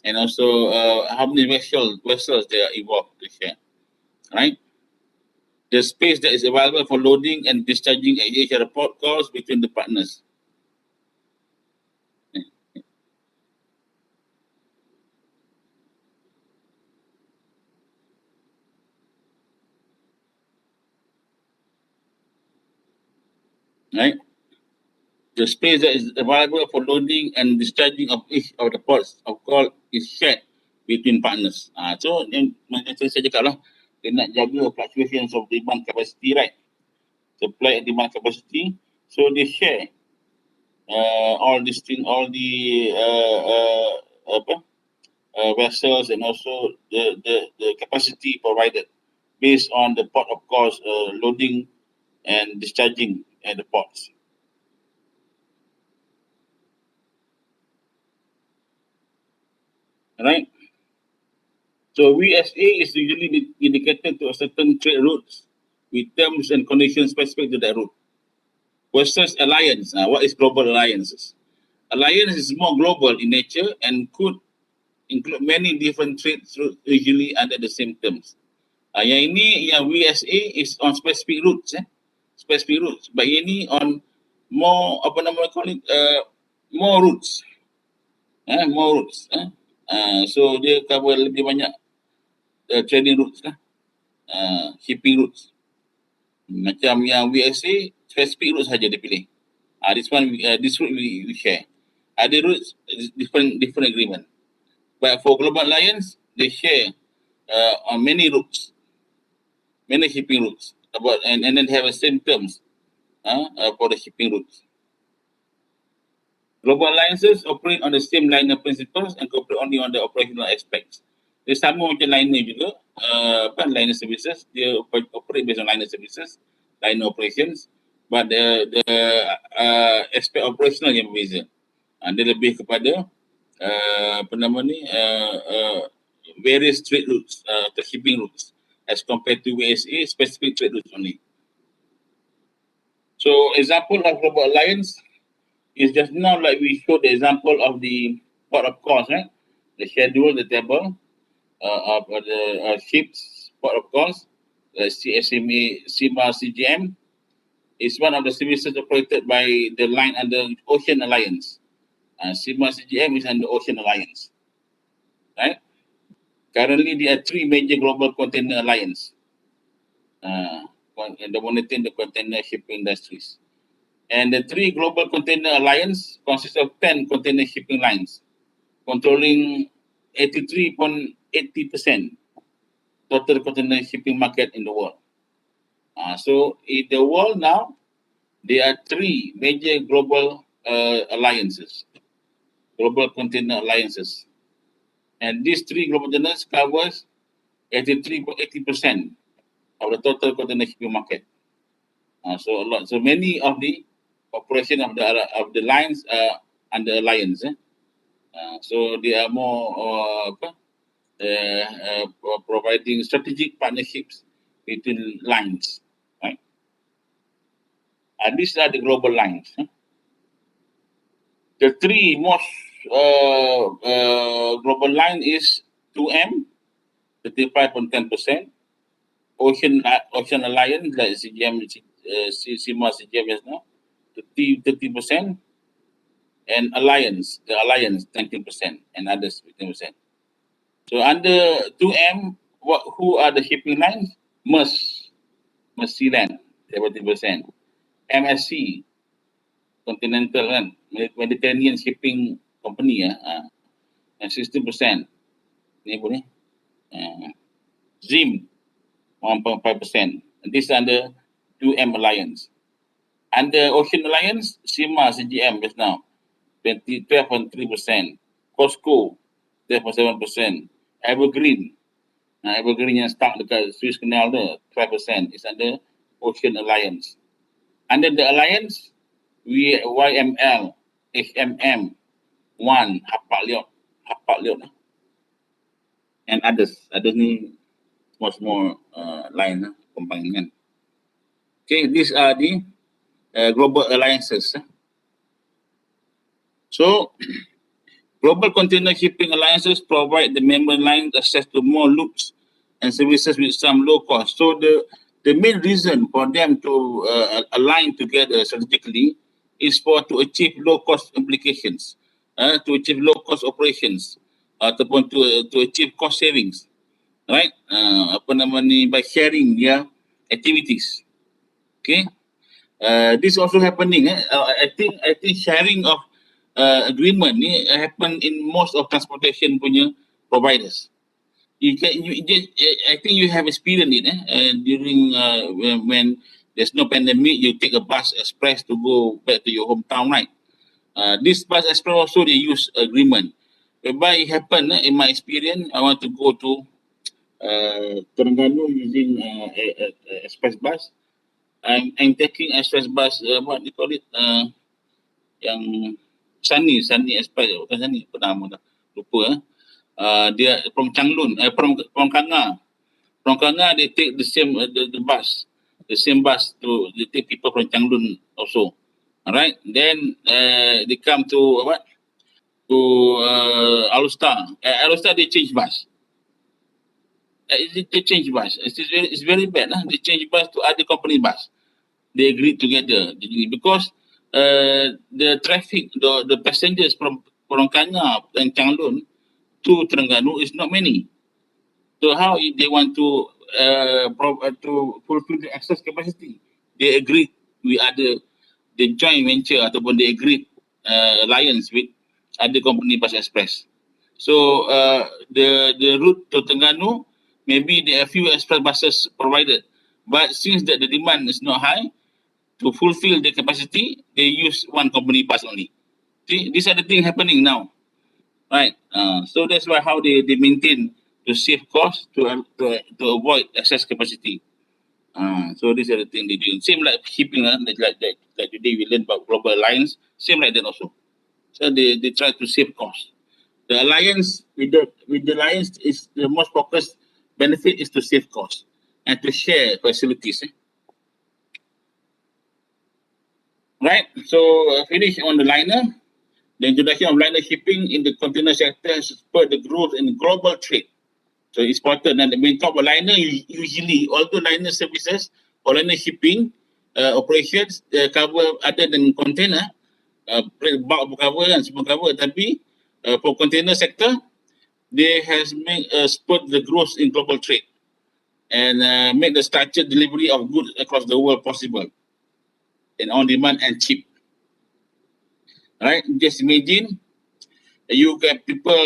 and also how many vessels they are involved to share, right? The space that is available for loading and discharging at each other port calls between the partners. Right? The space that is available for loading and discharging of each of the ports of call is shared between partners. So macam saya cakap lah, dia nak jaga fluctuations of demand capacity, right? Supply and demand capacity. So they share all these things, all the vessels and also the capacity provided based on the port of course loading and discharging at the ports. Right? So VSA is usually indicated to a certain trade routes with terms and conditions specific to that route. Versus alliance. What is global alliances? Alliance is more global in nature and could include many different trade routes usually under the same terms. Yang ini, yang VSA is on specific routes, specific routes. But yang ini on more, apa nama call it, more routes. More routes. So dia cover lebih banyak trading routes lah, shipping routes. Macam yang VSA, specific routes saja dia pilih. This route we share. Other routes, different agreement. But for Global Alliance, they share on many routes, many shipping routes, and then have the same terms for the shipping routes. Global alliances operate on the same liner principles and cooperate only on the operational aspects. Dia sama macam liner juga, liner services, dia operate based on liner services, liner operations, but the aspect operational yang berbeza. Dia lebih kepada apa nama ni various trade routes, shipping routes as compared to USA specific trade routes only. So example of global alliance is just now like we showed the example of the port of calls, right? The schedule, the table of the ships, port of calls, CSMA, CIMA, CGM is one of the services operated by the line under Ocean Alliance. CIMA, CGM is under Ocean Alliance, right? Currently, there are three major global container alliance dominating the container shipping industries. And the three global container alliance consists of 10 container shipping lines, controlling 83.80% total container shipping market in the world. So in the world now, there are three major global alliances, global container alliances. And these three global containers covers 80% of the total container shipping market. So many of the operation of the lines are under alliance. So they are more providing strategic partnerships between lines, right? And these are the global lines. The three most global line is 2M, 35.10%. Ocean Alliance, like CGM, CIMA, CGM just now, 30%. And Alliance, the Alliance, 19%, and others 15%. So under 2M, who are the shipping lines? Maersk Sealand, 70%. MSC, Continental kan, Mediterranean Shipping Company and 16%. Ni boleh. ZIM, 1.5%. This under 2M Alliance. Under Ocean Alliance, CIMA, CGM just now, 12.3%. COSCO, 12.7%. Evergreen yang start dekat Suez Canal tu, 12% is under Ocean Alliance. Under the Alliance, YML, HMM, One, Hapag-Lloyd, and others. Others ni more line combined kan. Okay, these are the global alliances. So, global container shipping alliances provide the member lines access to more loops and services with some low cost. So the main reason for them to align together strategically is to achieve low cost implications, to achieve low cost operations, ataupun to achieve cost savings, right? By sharing their activities. Okay. This also happening. I think sharing of agreement ni happen in most of transportation punya providers. I think you have experienced it during when there's no pandemic. You take a bus express to go back to your hometown, right? This bus express also they use agreement. Whereby it happen in my experience, I want to go to Terengganu using express bus. I'm taking express bus. What do you call it? Yang Sunny Express, bukan Sunny, apa nama dah, lupa. Dia from Changlun, from Kanga. From Kanga, they take the same the bus, the same bus to they take people from Changlun also. Alright, then they come to what? To Alustar. Alustar they change bus. They change bus. It's very bad. They change bus to other company bus. They agreed together because the traffic, the passengers from Kanga and Changlun to Terengganu is not many. So how if they want to fulfill the access capacity? They agreed with the joint venture ataupun they agreed alliance with other company bus express. So the route to Terengganu, maybe there are few express buses provided, but since that the demand is not high, to fulfill the capacity, they use one company bus only. See, these are the things happening now, right? So that's why how they maintain to save cost to avoid excess capacity. So these are the things they do. Same like shipping, like today we learn about global alliance. Same like that also. So they try to save costs. The alliance with the alliance is the most focused benefit is to save costs and to share facilities. Right. So finish on the liner. The introduction of liner shipping in the container sector has spurred the growth in global trade. So it's important. And when we talk about liner, usually although liner services or liner shipping operations cover other than container, bulk cover and small cover, tapi for container sector, they has made spurred the growth in global trade and made the structured delivery of goods across the world possible and on demand and cheap. Right? Just imagine you get people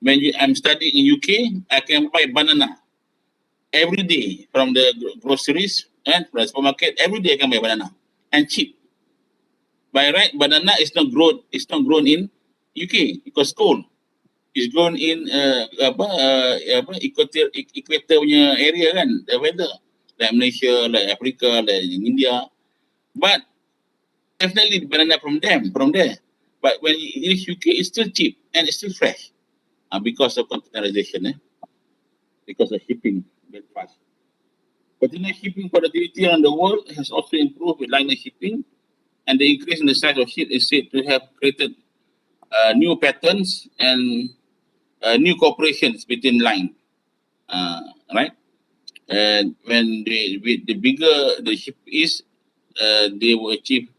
when I'm studying in UK, I can buy banana every day from the groceries and from the supermarket. Every day I can buy banana and cheap. By right, banana is not grown. It's not grown in UK because cold. It's grown in equator punya area kan, the weather like Malaysia, like Africa, like in India. But definitely banana from there. But when it is UK, it's still cheap and it's still fresh because of containerization, because of shipping very fast. Container shipping productivity around the world has also improved with liner shipping, and the increase in the size of ship is said to have created new patterns and new cooperations between line, right? And when the bigger the ship is, they will achieve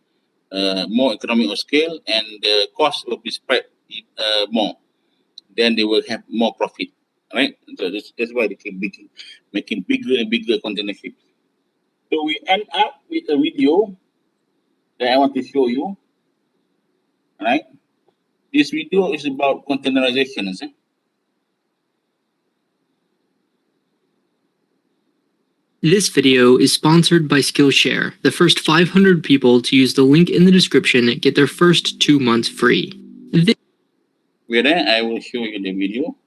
more economy of scale, and the cost will be spread more. Then they will have more profit, right? So that's why they keep making bigger and bigger container ships. So we end up with a video that I want to show you, right? This video is about containerization. This video is sponsored by Skillshare. The first 500 people to use the link in the description get their first 2 months free. Wait, I will show you the video.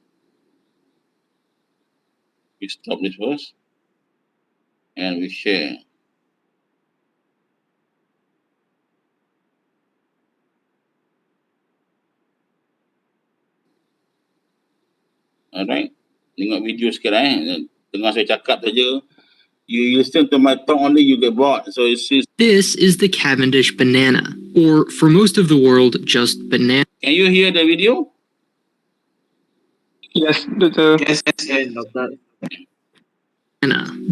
We stop this first and we share. Alright, tengok video sekarang. Tengah saya cakap saja, you listen to my talk only, you get bored. So it's This is the Cavendish Banana, or for most of the world, just banana. Can you hear the video? Yes, the Yes, Doctor.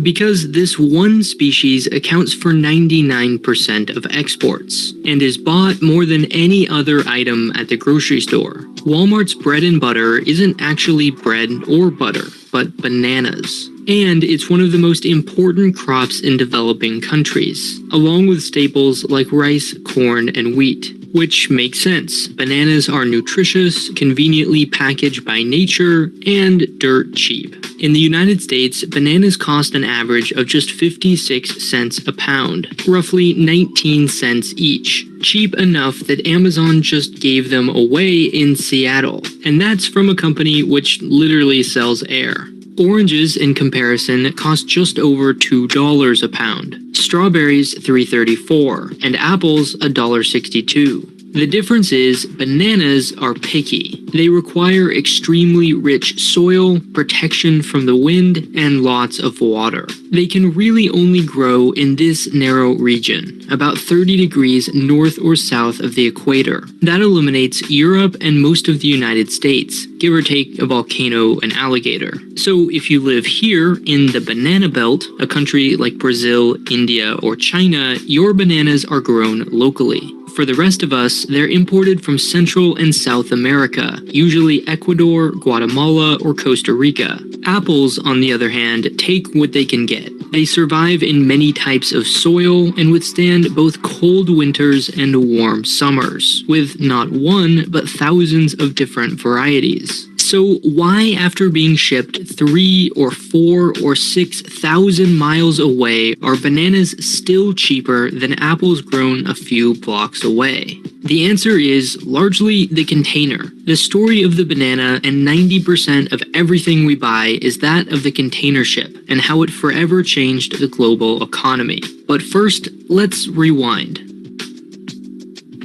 Because this one species accounts for 99% of exports and is bought more than any other item at the grocery store. Walmart's bread and butter isn't actually bread or butter, but bananas. And it's one of the most important crops in developing countries, along with staples like rice, corn, and wheat. Which makes sense. Bananas are nutritious, conveniently packaged by nature, and dirt cheap. In the United States, bananas cost an average of just 56 cents a pound, roughly 19 cents each. Cheap enough that Amazon just gave them away in Seattle. And that's from a company which literally sells air. Oranges, in comparison, cost just over $2 a pound, strawberries $3.34, and apples $1.62. The difference is, bananas are picky. They require extremely rich soil, protection from the wind, and lots of water. They can really only grow in this narrow region, about 30 degrees north or south of the equator. That eliminates Europe and most of the United States, give or take a volcano and alligator. So if you live here in the banana belt, a country like Brazil, India, or China, your bananas are grown locally. For the rest of us, they're imported from Central and South America, usually Ecuador, Guatemala, or Costa Rica. Apples, on the other hand, take what they can get. They survive in many types of soil and withstand both cold winters and warm summers, with not one, but thousands of different varieties. So why, after being shipped 3 or 4 or 6,000 miles away, are bananas still cheaper than apples grown a few blocks away? The answer is largely the container. The story of the banana and 90% of everything we buy is that of the container ship and how it forever changed the global economy. But first, let's rewind.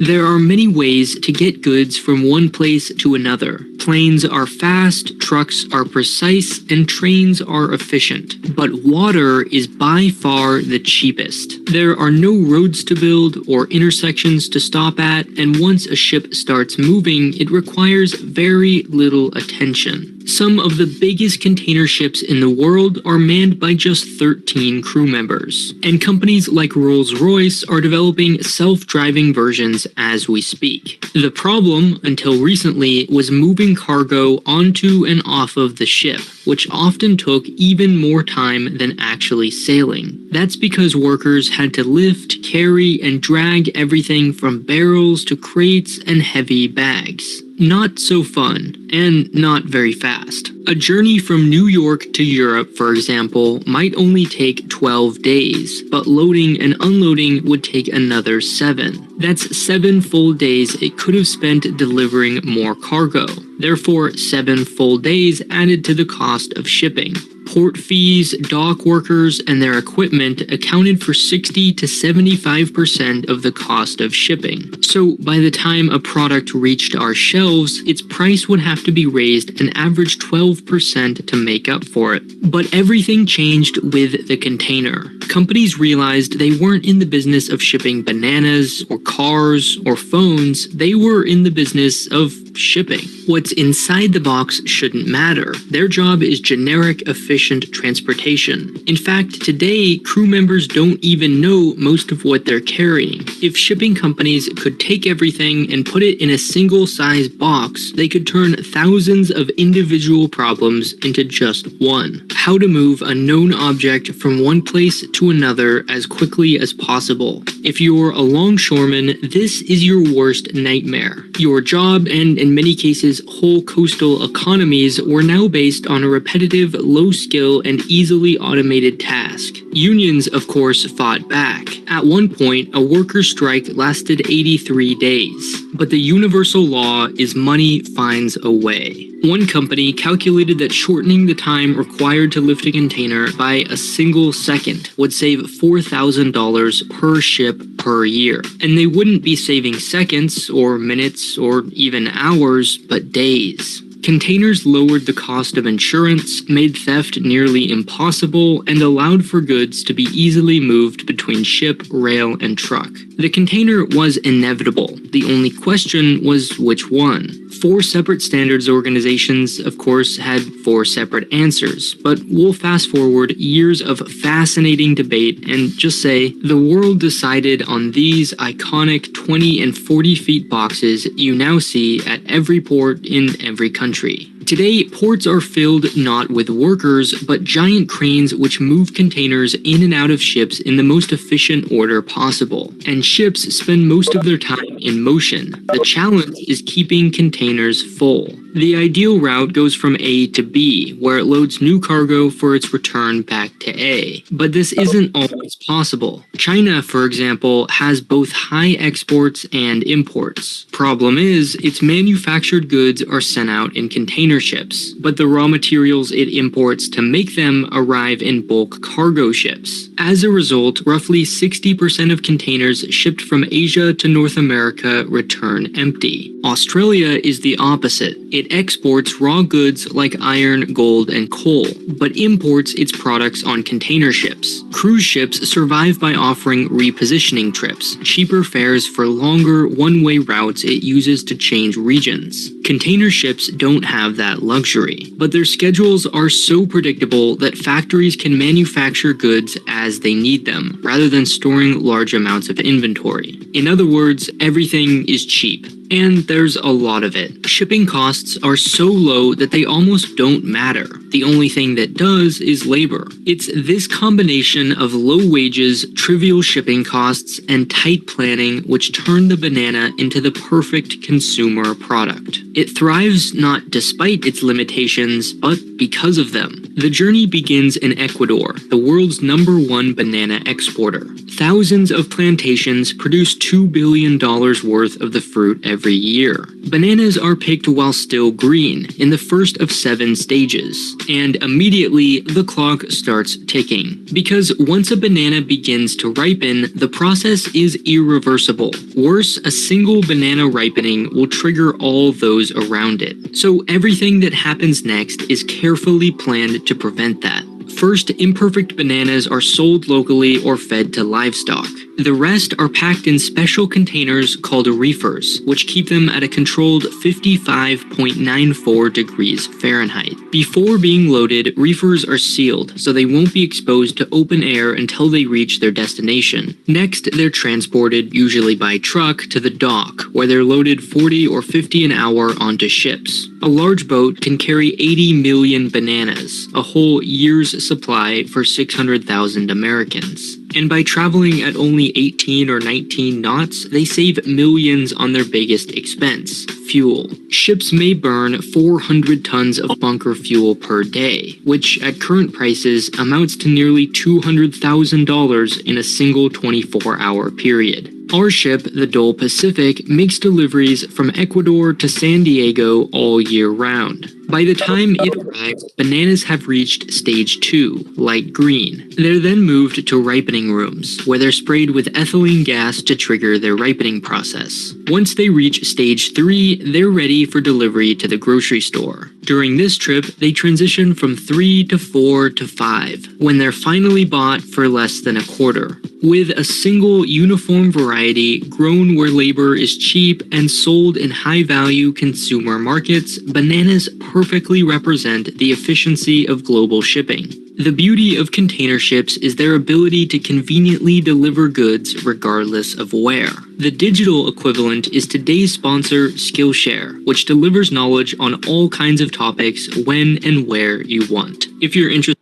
There are many ways to get goods from one place to another. Planes are fast, trucks are precise, and trains are efficient. But water is by far the cheapest. There are no roads to build or intersections to stop at, and once a ship starts moving, it requires very little attention. Some of the biggest container ships in the world are manned by just 13 crew members. And companies like Rolls-Royce are developing self-driving versions as we speak. The problem, until recently, was moving cargo onto and off of the ship, which often took even more time than actually sailing. That's because workers had to lift, carry, and drag everything from barrels to crates and heavy bags. Not so fun, and not very fast. A journey from New York to Europe, for example, might only take 12 days, but loading and unloading would take another 7. That's 7 full days it could have spent delivering more cargo. Therefore, 7 full days added to the cost of shipping. Port fees, dock workers, and their equipment accounted for 60 to 75% of the cost of shipping. So by the time a product reached our shelves, its price would have to be raised an average 12% to make up for it. But everything changed with the container. Companies realized they weren't in the business of shipping bananas or cars or phones, they were in the business of shipping. What's inside the box shouldn't matter. Their job is generic, efficient transportation. In fact, today, crew members don't even know most of what they're carrying. If shipping companies could take everything and put it in a single-size box, they could turn thousands of individual problems into just one. How to move a known object from one place to another as quickly as possible. If you're a longshoreman, this is your worst nightmare. Your job, and in many cases whole coastal economies, were now based on a repetitive, low-skill, and easily automated task. Unions, of course, fought back. At one point, a worker strike lasted 83 days. But the universal law is money finds a way. One company calculated that shortening the time required to lift a container by a single second would save $4,000 per ship per year. And they wouldn't be saving seconds, or minutes, or even hours, but days. Containers lowered the cost of insurance, made theft nearly impossible, and allowed for goods to be easily moved between ship, rail, and truck. The container was inevitable. The only question was which one. 4 separate standards organizations, of course, had 4 separate answers, but we'll fast forward years of fascinating debate and just say the world decided on these iconic 20 and 40 feet boxes you now see at every port in every country. Today, ports are filled not with workers, but giant cranes which move containers in and out of ships in the most efficient order possible. And ships spend most of their time in motion. The challenge is keeping containers full. The ideal route goes from A to B, where it loads new cargo for its return back to A. But this isn't always possible. China, for example, has both high exports and imports. Problem is, its manufactured goods are sent out in container ships, but the raw materials it imports to make them arrive in bulk cargo ships. As a result, roughly 60% of containers shipped from Asia to North America return empty. Australia is the opposite. It exports raw goods like iron, gold, and coal, but imports its products on container ships. Cruise ships survive by offering repositioning trips, cheaper fares for longer one-way routes it uses to change regions. Container ships don't have that luxury, but their schedules are so predictable that factories can manufacture goods as they need them, rather than storing large amounts of inventory. In other words, everything is cheap. And there's a lot of it. Shipping costs are so low that they almost don't matter. The only thing that does is labor. It's this combination of low wages, trivial shipping costs, and tight planning which turn the banana into the perfect consumer product. It thrives not despite its limitations, but because of them. The journey begins in Ecuador, the world's #1 banana exporter. Thousands of plantations produce $2 billion worth of the fruit every year. Bananas are picked while still green, in the first of 7 stages, and immediately the clock starts ticking. Because once a banana begins to ripen, the process is irreversible. Worse, a single banana ripening will trigger all those around it. So everything that happens next is carefully planned to prevent that. First, imperfect bananas are sold locally or fed to livestock. The rest are packed in special containers called reefers, which keep them at a controlled 55.94 degrees Fahrenheit. Before being loaded, reefers are sealed so they won't be exposed to open air until they reach their destination. Next, they're transported, usually by truck, to the dock, where they're loaded 40 or 50 an hour onto ships. A large boat can carry 80 million bananas, a whole year's supply for 600,000 Americans. And by traveling at only 18 or 19 knots, they save millions on their biggest expense, fuel. Ships may burn 400 tons of bunker fuel per day, which at current prices amounts to nearly $200,000 in a single 24-hour period. Our ship, the Dole Pacific, makes deliveries from Ecuador to San Diego all year round. By the time it arrives, bananas have reached stage 2, light green. They're then moved to ripening rooms, where they're sprayed with ethylene gas to trigger their ripening process. Once they reach stage 3, they're ready for delivery to the grocery store. During this trip, they transition from 3 to 4 to 5, when they're finally bought for less than a quarter. With a single uniform variety grown where labor is cheap and sold in high-value consumer markets, bananas perfectly represent the efficiency of global shipping. The beauty of container ships is their ability to conveniently deliver goods regardless of where. The digital equivalent is today's sponsor, Skillshare, which delivers knowledge on all kinds of topics when and where you want. If you're interested.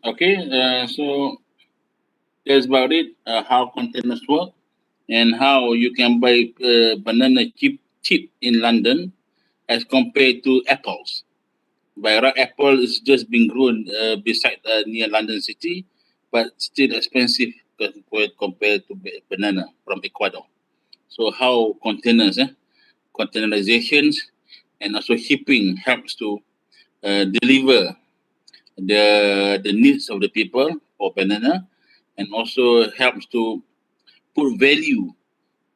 Okay, so that's about it. How containers work and how you can buy banana cheap in London as compared to apples. By right, apple is just being grown beside near London City, but still expensive compared to banana from Ecuador. So how containers, containerizations, and also shipping helps to deliver the needs of the people for banana, and also helps to put value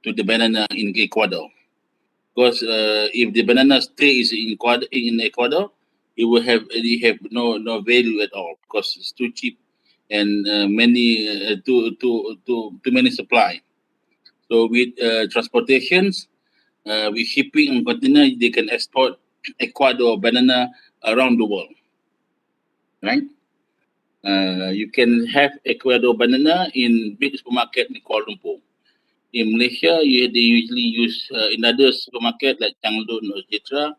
to the banana in Ecuador. Because if the banana stays in Ecuador, it will have no value at all because it's too cheap and too many supply. So with transportations, with shipping and container, they can export Ecuador banana around the world, right? You can have Ecuador banana in big supermarket in Kuala Lumpur. In Malaysia, they usually use in other supermarket like Changlun or etc.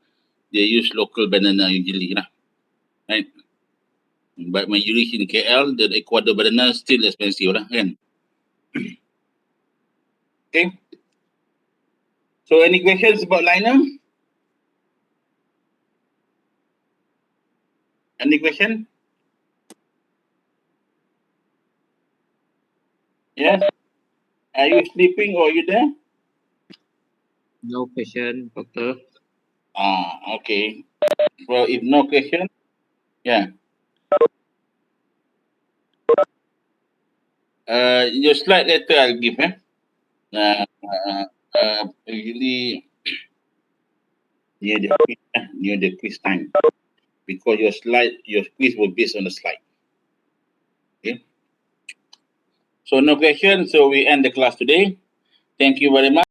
They use local banana usually, right? But when you reach in KL, the Ecuador banana is still expensive, kan? Okay. So any questions about liner? Any question? Yes. Are you sleeping or are you there? No question, Doctor. Okay. Well, if no question, yeah. Your slide later I'll give, usually near the quiz time, because your quiz will based on the slide. Okay. So no question. So we end the class today. Thank you very much.